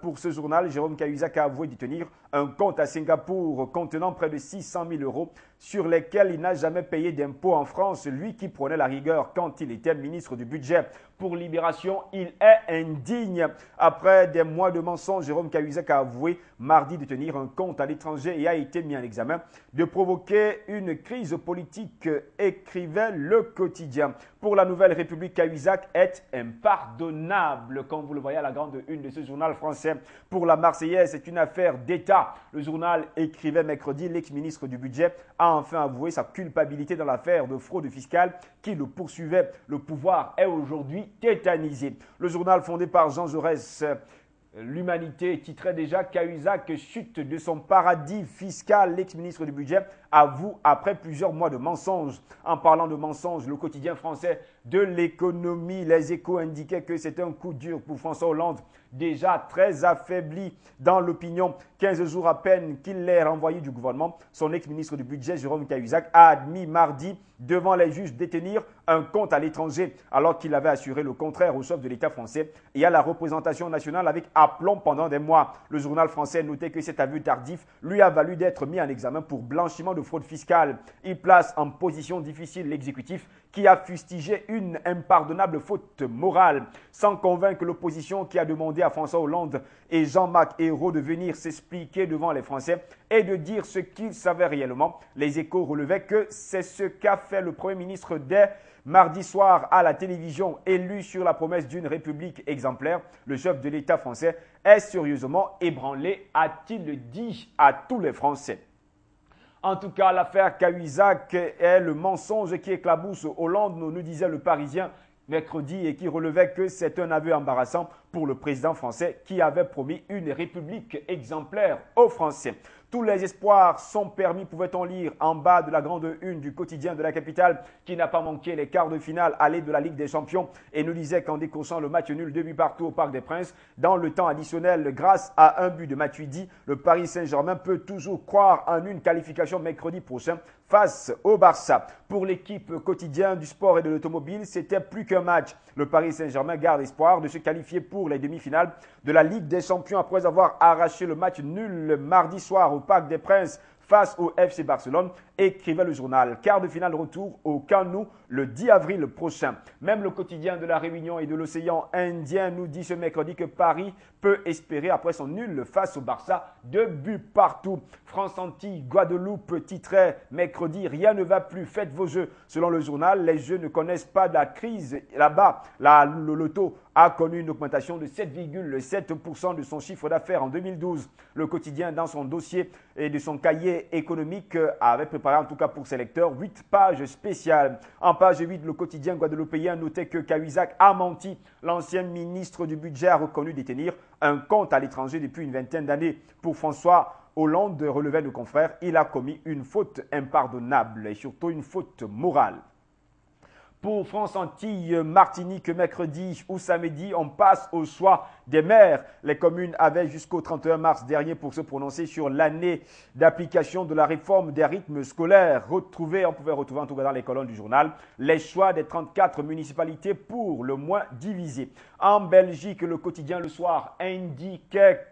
Pour ce journal, Jérôme Cahuzac a avoué détenir un compte à Singapour contenant près de 600 000 € sur lesquels il n'a jamais payé d'impôts en France, lui qui prenait la rigueur quand il était ministre du Budget. Pour Libération, il est indigne. Après des mois de mensonges, Jérôme Cahuzac a avoué mardi détenir un compte à l'étranger et a été mis en examen de provoquer une crise politique, écrivait le quotidien. Pour la Nouvelle République, Cahuzac est impardonnable, comme vous le voyez à la grande une de ce journal français. Pour la Marseillaise, c'est une affaire d'État. Le journal écrivait mercredi, l'ex-ministre du Budget a enfin avoué sa culpabilité dans l'affaire de fraude fiscale qui le poursuivait. Le pouvoir est aujourd'hui tétanisé. Le journal fondé par Jean Jaurès, L'Humanité, titrait déjà Cahuzac chute de son paradis fiscal. L'ex-ministre du Budget avoue après plusieurs mois de mensonges. En parlant de mensonges, le quotidien français de l'économie, Les Échos, indiquait que c'est un coup dur pour François Hollande, déjà très affaibli dans l'opinion. 15 jours à peine qu'il l'ait renvoyé du gouvernement, son ex-ministre du Budget, Jérôme Cahuzac, a admis mardi devant les juges détenir un compte à l'étranger, alors qu'il avait assuré le contraire au chef de l'État français et à la représentation nationale avec aplomb pendant des mois. Le journal français notait que cet aveu tardif lui a valu d'être mis en examen pour blanchiment de fraude fiscale. Il place en position difficile l'exécutif qui a fustigé une impardonnable faute morale, sans convaincre l'opposition qui a demandé à François Hollande et Jean-Marc Ayrault de venir s'expliquer devant les Français et de dire ce qu'ils savaient réellement. Les Échos relevaient que c'est ce qu'a fait le Premier ministre dès mardi soir à la télévision. Élu sur la promesse d'une république exemplaire, le chef de l'État français est sérieusement ébranlé, a-t-il dit à tous les Français. En tout cas, l'affaire Cahuzac est le mensonge qui éclabousse Hollande, nous disait le Parisien mercredi, et qui relevait que c'est un aveu embarrassant pour le président français qui avait promis une république exemplaire aux Français. Tous les espoirs sont permis, pouvait-on lire en bas de la grande une du quotidien de la capitale, qui n'a pas manqué les quarts de finale aller de la Ligue des Champions et nous disait qu'en décrochant le match nul 2 buts partout au Parc des Princes, dans le temps additionnel, grâce à un but de Matuidi, le Paris Saint-Germain peut toujours croire en une qualification mercredi prochain face au Barça. Pour l'équipe quotidienne du sport et de l'automobile, c'était plus qu'un match. Le Paris Saint-Germain garde espoir de se qualifier pour les demi-finales de la Ligue des Champions après avoir arraché le match nul mardi soir au Parc des Princes face au FC Barcelone, écrivait le journal. Quart de finale retour au Camp Nou le 10 avril prochain. Même le quotidien de la Réunion et de l'océan Indien nous dit ce mercredi que Paris peut espérer, après son nul face au Barça, 2 buts partout. France-Antilles, Guadeloupe titrait mercredi, rien ne va plus, faites vos jeux. Selon le journal, les jeux ne connaissent pas de la crise. Là-bas, le loto a connu une augmentation de 7,7% de son chiffre d'affaires en 2012. Le quotidien, dans son dossier et de son cahier économique, avait préparé, en tout cas pour ses lecteurs, 8 pages spéciales. En page 8, le quotidien guadeloupéen notait que Cahuzac a menti. L'ancien ministre du Budget a reconnu détenir un compte à l'étranger depuis une vingtaine d'années. Pour François Hollande, relevait nos confrères, il a commis une faute impardonnable et surtout une faute morale. Pour France-Antilles, Martinique, mercredi ou samedi, on passe au choix des maires. Les communes avaient jusqu'au 31 mars dernier pour se prononcer sur l'année d'application de la réforme des rythmes scolaires. On pouvait retrouver en tout cas dans les colonnes du journal les choix des 34 municipalités pour le moins divisés. En Belgique, le quotidien Le Soir indiquait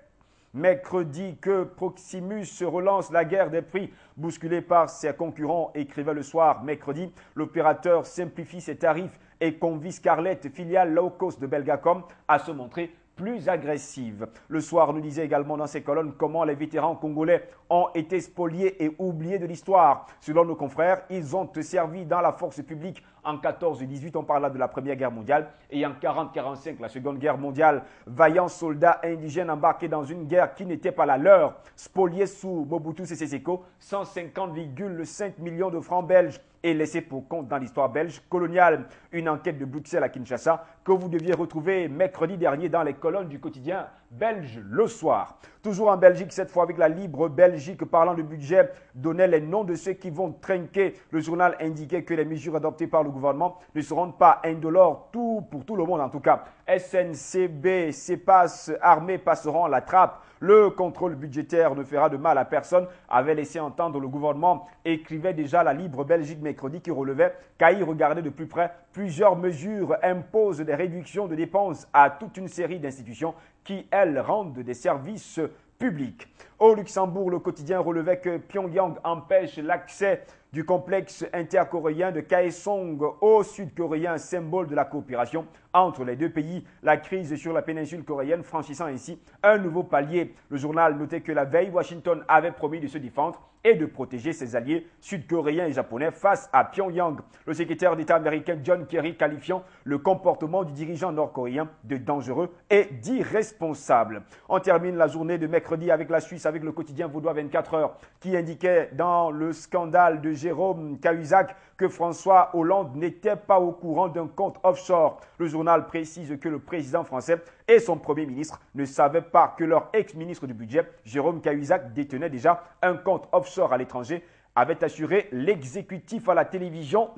mercredi que Proximus relance la guerre des prix bousculée par ses concurrents, écrivait Le Soir mercredi. L'opérateur simplifie ses tarifs et convie Scarlett, filiale low cost de Belgacom, à se montrer plus agressive. Le Soir nous disait également dans ses colonnes comment les vétérans congolais ont été spoliés et oubliés de l'histoire. Selon nos confrères, ils ont servi dans la force publique en 14-18, on parle là de la Première Guerre mondiale, et en 40-45, la Seconde Guerre mondiale, vaillants soldats indigènes embarqués dans une guerre qui n'était pas la leur, spoliés sous Mobutu Sese Seko, 150,5 millions de francs belges et laissés pour compte dans l'histoire belge coloniale. Une enquête de Bruxelles à Kinshasa que vous deviez retrouver mercredi dernier dans les colonnes du quotidien belge Le Soir. Toujours en Belgique, cette fois avec la Libre Belgique, parlant de budget, donnait les noms de ceux qui vont trinquer. Le journal indiquait que les mesures adoptées par le gouvernement ne seront pas indolores pour tout le monde en tout cas. SNCB, CEPAS, armées passeront la trappe. Le contrôle budgétaire ne fera de mal à personne, avait laissé entendre le gouvernement, écrivait déjà la Libre Belgique mercredi qui relevait qu'à y regarder de plus près, plusieurs mesures imposent des réductions de dépenses à toute une série d'institutions qui, elles, rendent des services publics. Au Luxembourg, le quotidien relevait que Pyongyang empêche l'accès du complexe intercoréen de Kaesong aux Sud-Coréens, symbole de la coopération entre les deux pays. La crise sur la péninsule coréenne franchissant ainsi un nouveau palier. Le journal notait que la veille, Washington avait promis de se défendre et de protéger ses alliés sud-coréens et japonais face à Pyongyang. Le secrétaire d'État américain John Kerry qualifiant le comportement du dirigeant nord-coréen de dangereux et d'irresponsable. On termine la journée de mercredi avec la Suisse, avec le quotidien vaudois 24 heures qui indiquait dans le scandale de Jérôme Cahuzac que François Hollande n'était pas au courant d'un compte offshore. Le journal précise que le président français et son premier ministre ne savaient pas que leur ex-ministre du budget, Jérôme Cahuzac, détenait déjà un compte offshore à l'étranger, avait assuré l'exécutif à la télévision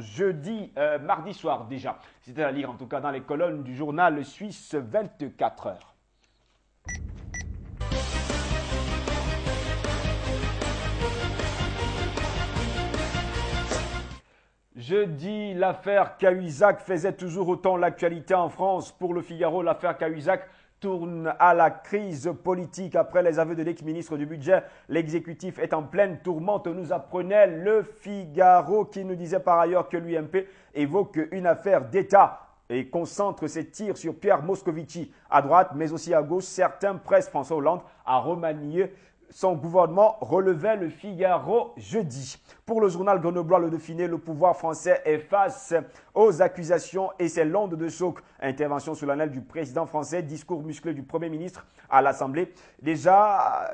mardi soir déjà. C'était à lire en tout cas dans les colonnes du journal suisse 24 heures. Jeudi, l'affaire Cahuzac faisait toujours autant l'actualité en France. Pour le Figaro, l'affaire Cahuzac tourne à la crise politique après les aveux de l'ex-ministre du Budget. L'exécutif est en pleine tourmente, nous apprenait le Figaro qui nous disait par ailleurs que l'UMP évoque une affaire d'État et concentre ses tirs sur Pierre Moscovici. À droite, mais aussi à gauche, certains pressent François Hollande à remanier son gouvernement, relevait le Figaro jeudi. Pour le journal grenoblois Le Dauphiné, le pouvoir français est face aux accusations et c'est l'onde de choc. Intervention solennelle du président français, discours musclé du Premier ministre à l'Assemblée. Déjà,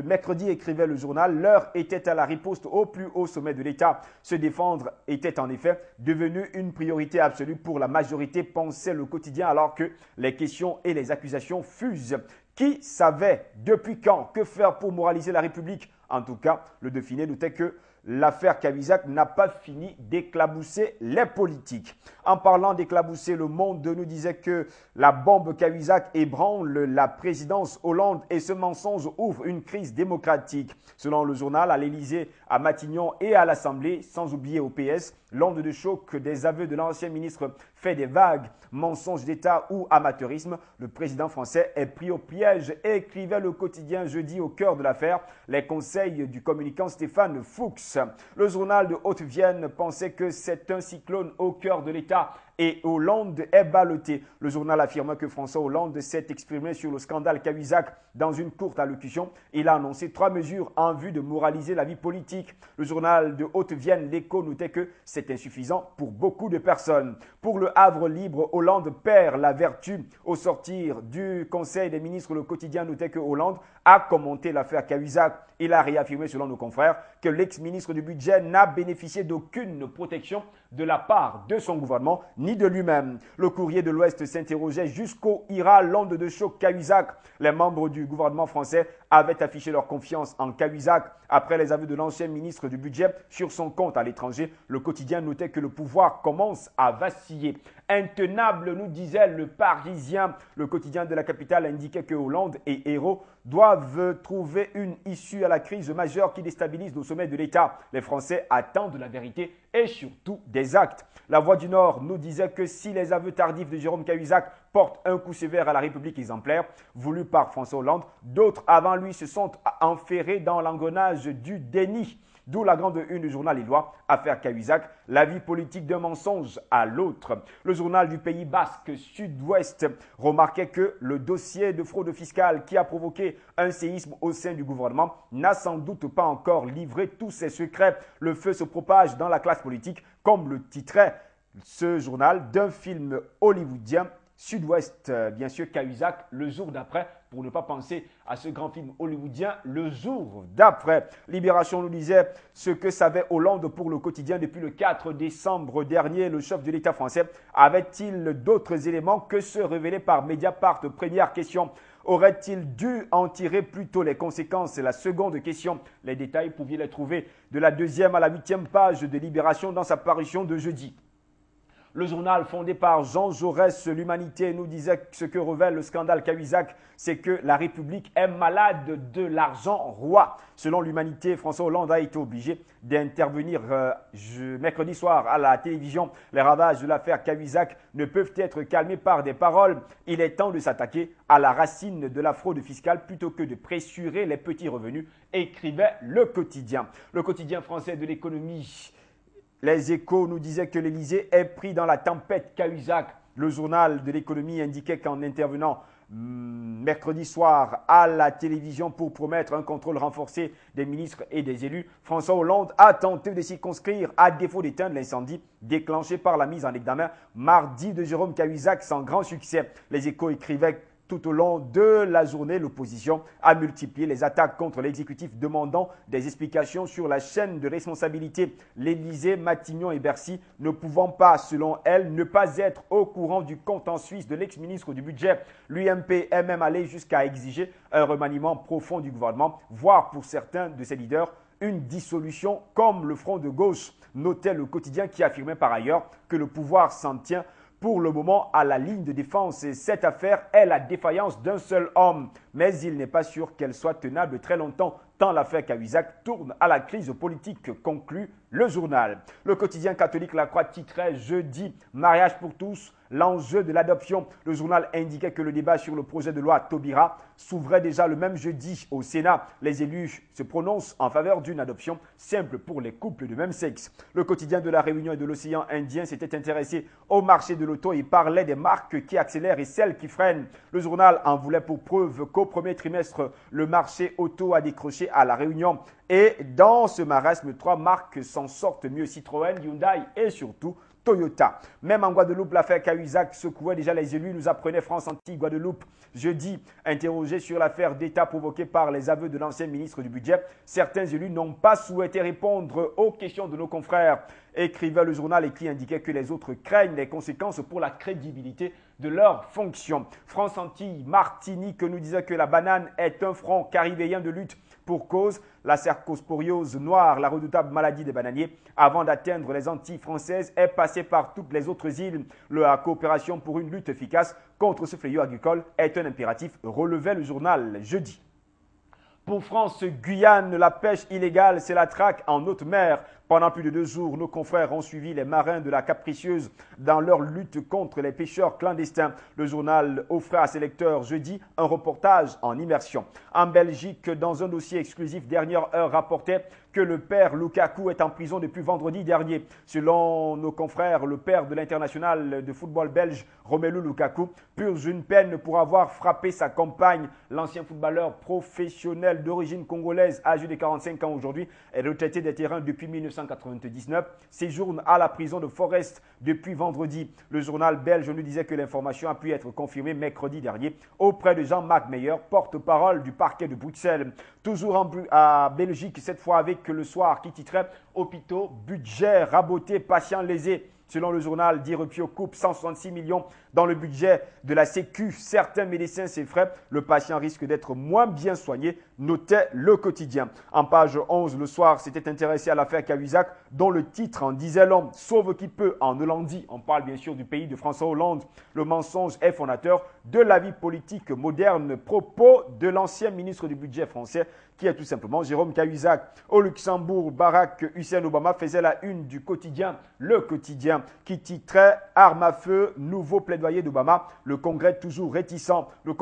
mercredi, écrivait le journal, l'heure était à la riposte au plus haut sommet de l'État. Se défendre était en effet devenu une priorité absolue pour la majorité, pensait le quotidien, alors que les questions et les accusations fusent. Qui savait depuis quand que faire pour moraliser la République? En tout cas, le Dauphiné notait que l'affaire Cahuzac n'a pas fini d'éclabousser les politiques. En parlant d'éclabousser, Le Monde nous disait que la bombe Cahuzac ébranle la présidence Hollande et ce mensonge ouvre une crise démocratique. Selon le journal, à l'Élysée, à Matignon et à l'Assemblée, sans oublier au PS, l'onde de choc des aveux de l'ancien ministre fait des vagues, mensonges d'État ou amateurisme. Le président français est pris au piège, écrivait le quotidien jeudi au cœur de l'affaire. Les conseils du communicant Stéphane Fuchs. Le journal de Haute-Vienne pensait que c'est un cyclone au cœur de l'État et Hollande est ballotté. Le journal affirme que François Hollande s'est exprimé sur le scandale Cahuzac dans une courte allocution. Il a annoncé 3 mesures en vue de moraliser la vie politique. Le journal de Haute-Vienne, L'Écho, notait que c'est insuffisant pour beaucoup de personnes. Pour le Havre Libre, Hollande perd la vertu. Au sortir du Conseil des ministres, le quotidien notait que Hollande a commenté l'affaire Cahuzac. Il a réaffirmé, selon nos confrères, que l'ex-ministre du Budget n'a bénéficié d'aucune protection de la part de son gouvernement ni de lui-même. Le Courrier de l'Ouest s'interrogeait jusqu'où ira l'onde de choc Cahuzac. Les membres du gouvernement français avaient affiché leur confiance en Cahuzac. Après les aveux de l'ancien ministre du Budget sur son compte à l'étranger, le quotidien notait que le pouvoir commence à vaciller. Intenable, nous disait le Parisien. Le quotidien de la capitale indiquait que Hollande et Hérault doivent trouver une issue à la crise majeure qui déstabilise le sommet de l'État. Les Français attendent la vérité et surtout des actes. La Voix du Nord nous disait que si les aveux tardifs de Jérôme Cahuzac portent un coup sévère à la République exemplaire, voulue par François Hollande, d'autres avant lui se sont enferrés dans l'engrenage du déni. D'où la grande une du journal lillois, affaire Cahuzac, la vie politique d'un mensonge à l'autre. Le journal du Pays Basque Sud-Ouest remarquait que le dossier de fraude fiscale qui a provoqué un séisme au sein du gouvernement n'a sans doute pas encore livré tous ses secrets. Le feu se propage dans la classe politique, comme le titrait ce journal d'un film hollywoodien. Sud-Ouest, bien sûr, Cahuzac, le jour d'après, pour ne pas penser à ce grand film hollywoodien, le jour d'après. Libération nous disait ce que savait Hollande pour le quotidien depuis le 4 décembre dernier. Le chef de l'État français avait-il d'autres éléments que ceux révélés par Mediapart? Première question. Aurait-il dû en tirer plus tôt les conséquences? C'est la seconde question. Les détails, vous pouviez les trouver de la 2e à la 8e page de Libération dans sa parution de jeudi. Le journal fondé par Jean Jaurès, L'Humanité, nous disait ce que révèle le scandale Cahuzac, c'est que la République est malade de l'argent roi. Selon L'Humanité, François Hollande a été obligé d'intervenir mercredi soir à la télévision. Les ravages de l'affaire Cahuzac ne peuvent être calmés par des paroles. Il est temps de s'attaquer à la racine de la fraude fiscale plutôt que de pressurer les petits revenus, écrivait le quotidien. Le quotidien français de l'économie. Les Échos nous disaient que l'Élysée est pris dans la tempête Cahuzac. Le journal de l'économie indiquait qu'en intervenant mercredi soir à la télévision pour promettre un contrôle renforcé des ministres et des élus, François Hollande a tenté de circonscrire, à défaut d'éteindre l'incendie déclenché par la mise en examen mardi de Jérôme Cahuzac sans grand succès. Les Échos écrivaient tout au long de la journée, l'opposition a multiplié les attaques contre l'exécutif demandant des explications sur la chaîne de responsabilité. L'Élysée, Matignon et Bercy ne pouvant pas, selon elle, ne pas être au courant du compte en Suisse de l'ex-ministre du Budget. L'UMP est même allé jusqu'à exiger un remaniement profond du gouvernement, voire pour certains de ses leaders, une dissolution comme le Front de gauche, notait le quotidien qui affirmait par ailleurs que le pouvoir s'en tient pour le moment à la ligne de défense. Et cette affaire est la défaillance d'un seul homme. Mais il n'est pas sûr qu'elle soit tenable très longtemps, tant l'affaire Cahuzac tourne à la crise politique, conclut le journal. Le quotidien catholique La Croix titrait jeudi « Mariage pour tous ». L'enjeu de l'adoption, le journal indiquait que le débat sur le projet de loi Taubira s'ouvrait déjà le même jeudi au Sénat. Les élus se prononcent en faveur d'une adoption simple pour les couples de même sexe. Le quotidien de La Réunion et de l'océan Indien s'était intéressé au marché de l'auto et parlait des marques qui accélèrent et celles qui freinent. Le journal en voulait pour preuve qu'au premier trimestre, le marché auto a décroché à La Réunion. Et dans ce marasme, 3 marques s'en sortent mieux: Citroën, Hyundai et surtout Toyota. Même en Guadeloupe, l'affaire Cahuzac secouait déjà les élus, nous apprenait France Antilles-Guadeloupe jeudi. Interrogé sur l'affaire d'État provoquée par les aveux de l'ancien ministre du Budget, certains élus n'ont pas souhaité répondre aux questions de nos confrères. Écrivait le journal et qui indiquait que les autres craignent les conséquences pour la crédibilité de leur fonction. France Antilles, Martinique nous disait que la banane est un front caribéen de lutte pour cause, la cercosporiose noire, la redoutable maladie des bananiers, avant d'atteindre les Antilles françaises, est passée par toutes les autres îles. La coopération pour une lutte efficace contre ce fléau agricole est un impératif, relevait le journal jeudi. Pour France-Guyane, la pêche illégale, c'est la traque en haute mer. Pendant plus de 2 jours, nos confrères ont suivi les marins de la Capricieuse dans leur lutte contre les pêcheurs clandestins. Le journal offrait à ses lecteurs jeudi un reportage en immersion. En Belgique, dans un dossier exclusif, Dernière Heure rapportait que le père Lukaku est en prison depuis vendredi dernier. Selon nos confrères, le père de l'international de football belge, Romelu Lukaku, purge une peine pour avoir frappé sa compagne. L'ancien footballeur professionnel d'origine congolaise, âgé de 45 ans aujourd'hui, est retraité des terrains depuis 1999, séjourne à la prison de Forest depuis vendredi. Le journal belge nous disait que l'information a pu être confirmée mercredi dernier auprès de Jean-Marc Meyer, porte-parole du parquet de Bruxelles. Toujours à Belgique, cette fois avec Le Soir qui titrait « Hôpitaux, budget raboté, patients lésés ». Selon le journal, Direpio coupe 166 millions dans le budget de la Sécu. Certains médecins s'effraient. Le patient risque d'être moins bien soigné, notait le quotidien. En page 11, Le Soir s'était intéressé à l'affaire Cahuzac, dont le titre en disait long. Sauve qui peut en Hollandie. On parle bien sûr du pays de François Hollande. Le mensonge est fondateur de la vie politique moderne. Propos de l'ancien ministre du budget français, qui est tout simplement Jérôme Cahuzac. Au Luxembourg, Barack Hussein Obama faisait la une du quotidien, Le Quotidien, qui titrait « Armes à feu, nouveau plaidoyer d'Obama ». Le Congrès toujours réticent. Le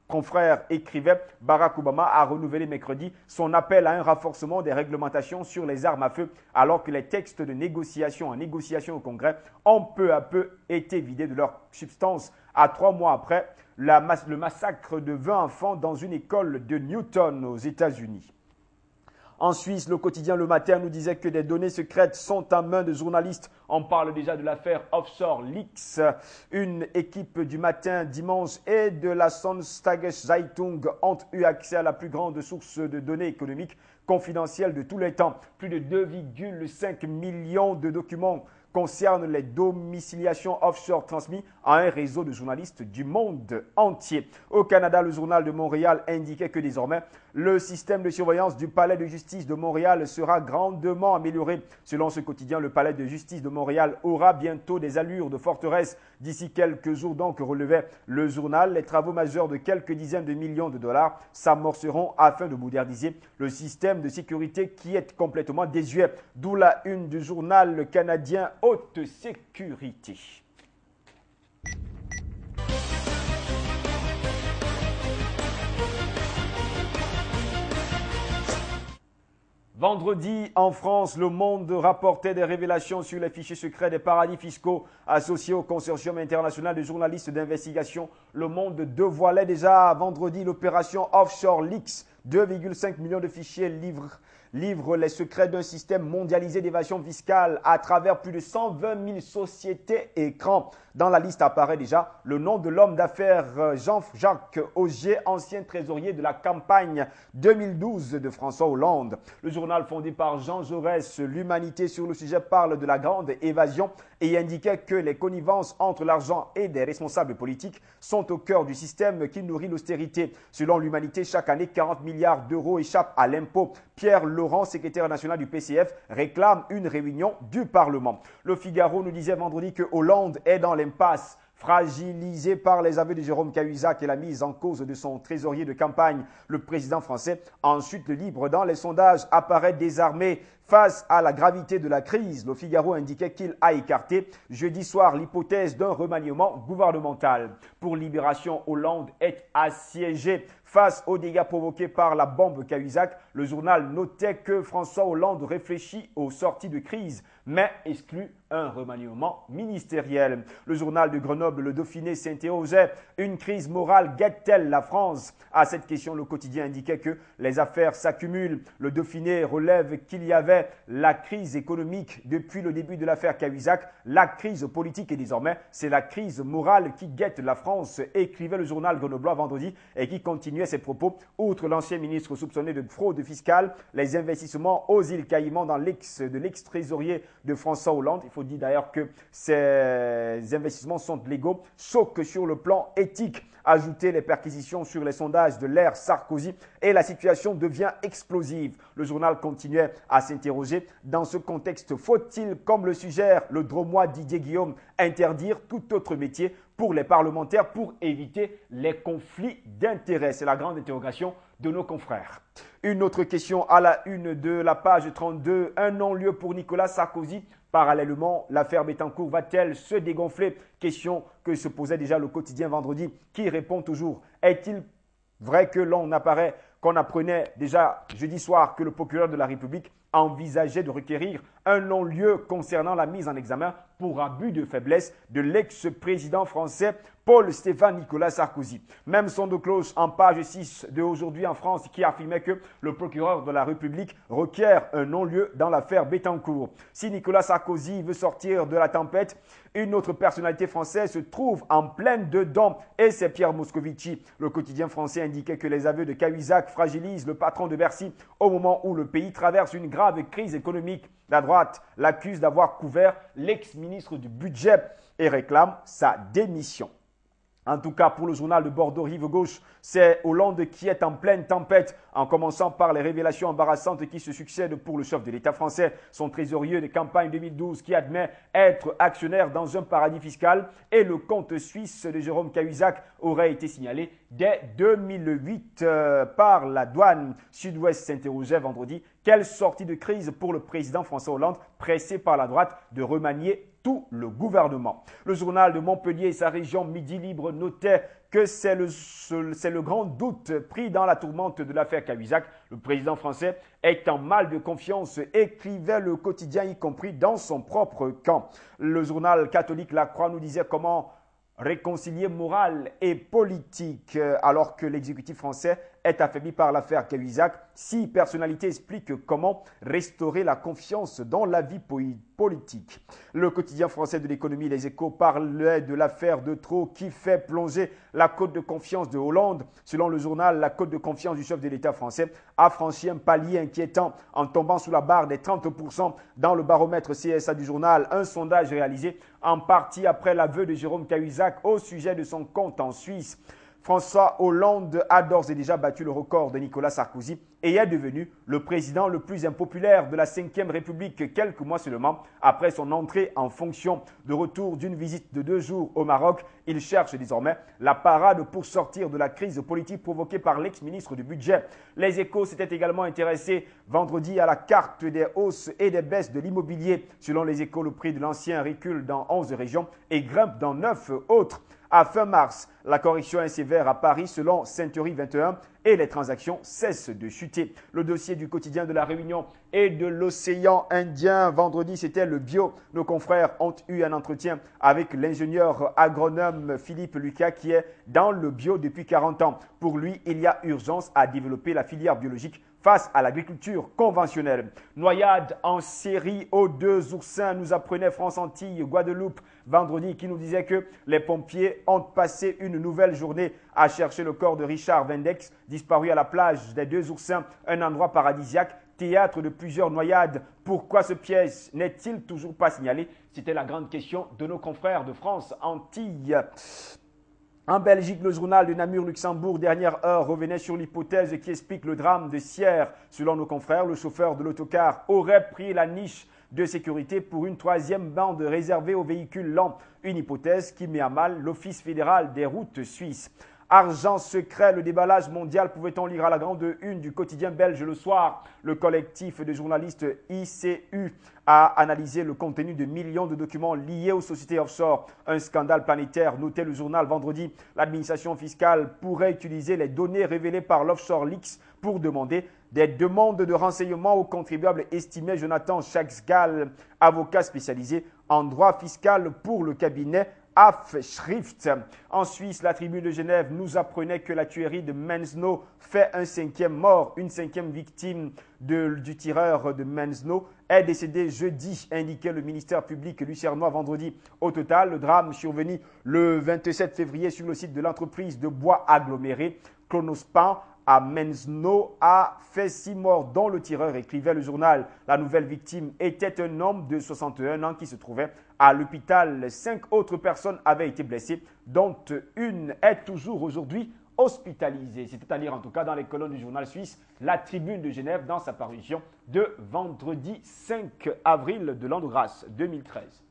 confrère écrivait « Barack Obama a renouvelé mercredi son appel à un renforcement des réglementations sur les armes à feu, alors que les textes de négociation en négociation au Congrès ont peu à peu été vidés de leur substance à 3 mois après le massacre de 20 enfants dans une école de Newton aux États-Unis. En Suisse, le quotidien Le Matin nous disait que des données secrètes sont en main de journalistes. On parle déjà de l'affaire Offshore Leaks. Une équipe du Matin dimanche et de la Sonntagszeitung ont eu accès à la plus grande source de données économiques confidentielles de tous les temps. Plus de 2,5 millions de documents concerne les domiciliations offshore transmis à un réseau de journalistes du monde entier. Au Canada, le journal de Montréal indiquait que désormais, le système de surveillance du palais de justice de Montréal sera grandement amélioré. Selon ce quotidien, le palais de justice de Montréal aura bientôt des allures de forteresse. D'ici quelques jours, donc, relevait le journal, les travaux majeurs de quelques dizaines de millions de dollars s'amorceront afin de moderniser le système de sécurité qui est complètement désuet. D'où la une du journal canadien Haute Sécurité. Vendredi, en France, Le Monde rapportait des révélations sur les fichiers secrets des paradis fiscaux associés au consortium international de journalistes d'investigation. Le Monde dévoilait déjà vendredi l'opération Offshore Leaks. 2,5 millions de fichiers livrent les secrets d'un système mondialisé d'évasion fiscale à travers plus de 120 000 sociétés écrans. Dans la liste apparaît déjà le nom de l'homme d'affaires Jean-Jacques Augier, ancien trésorier de la campagne 2012 de François Hollande. Le journal fondé par Jean Jaurès, L'Humanité sur le sujet, parle de la grande évasion et indiquait que les connivences entre l'argent et des responsables politiques sont au cœur du système qui nourrit l'austérité. Selon L'Humanité, chaque année, 40 milliards d'euros échappent à l'impôt. Pierre Laurent, secrétaire national du PCF, réclame une réunion du Parlement. Le Figaro nous disait vendredi que Hollande est dans l'impasse Fragilisé par les aveux de Jérôme Cahuzac et la mise en cause de son trésorier de campagne, le président français, ensuite libre dans les sondages, apparaît désarmé face à la gravité de la crise. Le Figaro indiquait qu'il a écarté jeudi soir l'hypothèse d'un remaniement gouvernemental. Pour Libération, Hollande est assiégé. Face aux dégâts provoqués par la bombe Cahuzac, le journal notait que François Hollande réfléchit aux sorties de crise, mais exclut un remaniement ministériel. Le journal de Grenoble, Le Dauphiné, s'interrogeait: une crise morale guette-t-elle la France? À cette question, le quotidien indiquait que les affaires s'accumulent. Le Dauphiné relève qu'il y avait la crise économique depuis le début de l'affaire Cahuzac. La crise politique et désormais, c'est la crise morale qui guette la France, écrivait le journal grenoblois vendredi, et qui continuait ses propos. Outre l'ancien ministre soupçonné de fraude fiscale, les investissements aux îles Caïmans de l'ex-trésorier de François Hollande, il faut dire d'ailleurs que ces investissements sont légaux, sauf que sur le plan éthique. Ajouter les perquisitions sur les sondages de l'ère Sarkozy et la situation devient explosive. Le journal continuait à s'interroger. Dans ce contexte, faut-il, comme le suggère le Dromois Didier Guillaume, interdire tout autre métier pour les parlementaires pour éviter les conflits d'intérêts? C'est la grande interrogation de nos confrères. Une autre question à la une de la page 32. Un non-lieu pour Nicolas Sarkozy. Parallèlement, l'affaire Bettencourt va-t-elle se dégonfler? Question que se posait déjà le quotidien vendredi, qui répond toujours: est-il vrai que qu'on apprenait déjà jeudi soir que le procureur de la République envisageait de requérir un non-lieu concernant la mise en examen pour abus de faiblesse de l'ex-président français Paul-Stéphane Nicolas Sarkozy. Même son de cloche en page 6 de Aujourd'hui en France qui affirmait que le procureur de la République requiert un non-lieu dans l'affaire Bettencourt. Si Nicolas Sarkozy veut sortir de la tempête, une autre personnalité française se trouve en pleine dedans, et c'est Pierre Moscovici. Le quotidien français indiquait que les aveux de Cahuzac fragilisent le patron de Bercy au moment où le pays traverse une grave crise économique. La droite l'accuse d'avoir couvert l'ex-ministre du budget et réclame sa démission. En tout cas, pour le journal de Bordeaux Rive Gauche, c'est Hollande qui est en pleine tempête, en commençant par les révélations embarrassantes qui se succèdent pour le chef de l'État français, son trésorier de campagne 2012 qui admet être actionnaire dans un paradis fiscal, et le compte suisse de Jérôme Cahuzac aurait été signalé dès 2008 par la douane. Sud-Ouest s'interrogeait vendredi: quelle sortie de crise pour le président François Hollande, pressé par la droite de remanier tout le gouvernement. Le journal de Montpellier et sa région Midi Libre notait que c'est le grand doute pris dans la tourmente de l'affaire Cahuzac. Le président français est en mal de confiance, écrivait le quotidien, y compris dans son propre camp. Le journal catholique La Croix nous disait comment réconcilier morale et politique alors que l'exécutif français est affaibli par l'affaire Cahuzac. 6 personnalités expliquent comment restaurer la confiance dans la vie politique. Le quotidien français de l'économie, Les Échos, parlait de l'affaire de trop qui fait plonger la cote de confiance de Hollande. Selon le journal, la cote de confiance du chef de l'État français a franchi un palier inquiétant en tombant sous la barre des 30% dans le baromètre CSA du journal. Un sondage réalisé en partie après l'aveu de Jérôme Cahuzac au sujet de son compte en Suisse. François Hollande a d'ores et déjà battu le record de Nicolas Sarkozy et est devenu le président le plus impopulaire de la Ve République quelques mois seulement après son entrée en fonction. De retour d'une visite de 2 jours au Maroc, il cherche désormais la parade pour sortir de la crise politique provoquée par l'ex-ministre du Budget. Les Échos s'étaient également intéressés vendredi à la carte des hausses et des baisses de l'immobilier. Selon Les Échos, le prix de l'ancien recule dans 11 régions et grimpe dans 9 autres. À fin mars, la correction est sévère à Paris selon Century 21 et les transactions cessent de chuter. Le dossier du quotidien de La Réunion et de l'océan Indien. Vendredi, c'était le bio. Nos confrères ont eu un entretien avec l'ingénieur agronome Philippe Lucas qui est dans le bio depuis 40 ans. Pour lui, il y a urgence à développer la filière biologique face à l'agriculture conventionnelle. Noyade en série aux 2 oursins, nous apprenait France Antilles Guadeloupe vendredi, qui nous disait que les pompiers ont passé une nouvelle journée à chercher le corps de Richard Vendex, disparu à la plage des 2 oursins, un endroit paradisiaque, théâtre de plusieurs noyades. Pourquoi ce piège n'est-il toujours pas signalé? C'était la grande question de nos confrères de France Antilles. En Belgique, le journal de Namur-Luxembourg, Dernière Heure, revenait sur l'hypothèse qui explique le drame de Sierre. Selon nos confrères, le chauffeur de l'autocar aurait pris la niche de sécurité pour une troisième bande réservée aux véhicules lents, une hypothèse qui met à mal l'Office fédéral des routes suisses. Argent secret, le déballage mondial, pouvait-on lire à la grande une du quotidien belge le soir. Le collectif de journalistes ICU a analysé le contenu de millions de documents liés aux sociétés offshore. Un scandale planétaire, notait le journal vendredi. L'administration fiscale pourrait utiliser les données révélées par l'Offshore Leaks pour demander des demandes de renseignements aux contribuables, estimait Jonathan Schaxgal, avocat spécialisé en droit fiscal pour le cabinet Afschrift. En Suisse, la Tribune de Genève nous apprenait que la tuerie de Menzno fait un cinquième mort. Une cinquième victime du tireur de Menzno est décédée jeudi, indiquait le ministère public lucernois vendredi. Au total, le drame survenu le 27 février sur le site de l'entreprise de bois aggloméré Kronospan à Menzno a fait 6 morts, dont le tireur, écrivait le journal. La nouvelle victime était un homme de 61 ans qui se trouvait à l'hôpital. 5 autres personnes avaient été blessées, dont une est toujours aujourd'hui hospitalisée. C'était à lire en tout cas dans les colonnes du journal suisse La Tribune de Genève dans sa parution de vendredi 5 avril de l'an de grâce 2013.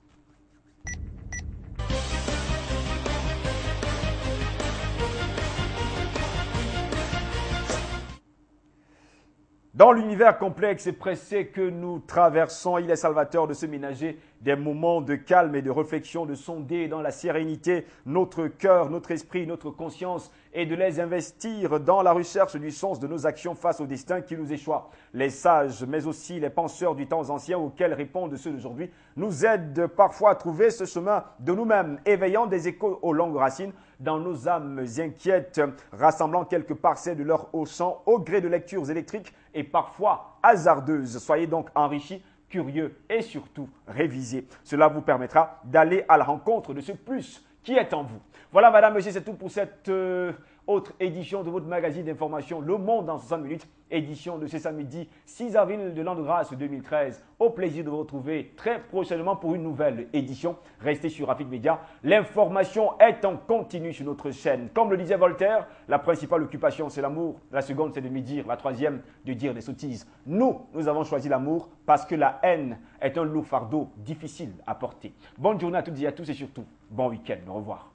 Dans l'univers complexe et pressé que nous traversons, il est salvateur de se ménager des moments de calme et de réflexion, de sonder dans la sérénité notre cœur, notre esprit, notre conscience et de les investir dans la recherche du sens de nos actions face au destin qui nous échoit. Les sages, mais aussi les penseurs du temps ancien auxquels répondent ceux d'aujourd'hui, nous aident parfois à trouver ce chemin de nous-mêmes, éveillant des échos aux longues racines dans nos âmes inquiètes, rassemblant quelques parcelles de leur haut champ au gré de lectures électriques et parfois hasardeuses. Soyez donc enrichis, curieux et surtout révisés. Cela vous permettra d'aller à la rencontre de ce plus qui est en vous. Voilà, madame, monsieur, c'est tout pour cette autre édition de votre magazine d'information Le Monde en 60 minutes, édition de ce samedi 6 avril de l'an de grâce 2013. Au plaisir de vous retrouver très prochainement pour une nouvelle édition. Restez sur Afrique Média. L'information est en continu sur notre chaîne. Comme le disait Voltaire, la principale occupation, c'est l'amour. La seconde, c'est de médire. La troisième, de dire des sottises. Nous avons choisi l'amour parce que la haine est un lourd fardeau difficile à porter. Bonne journée à toutes et à tous et surtout, bon week-end. Au revoir.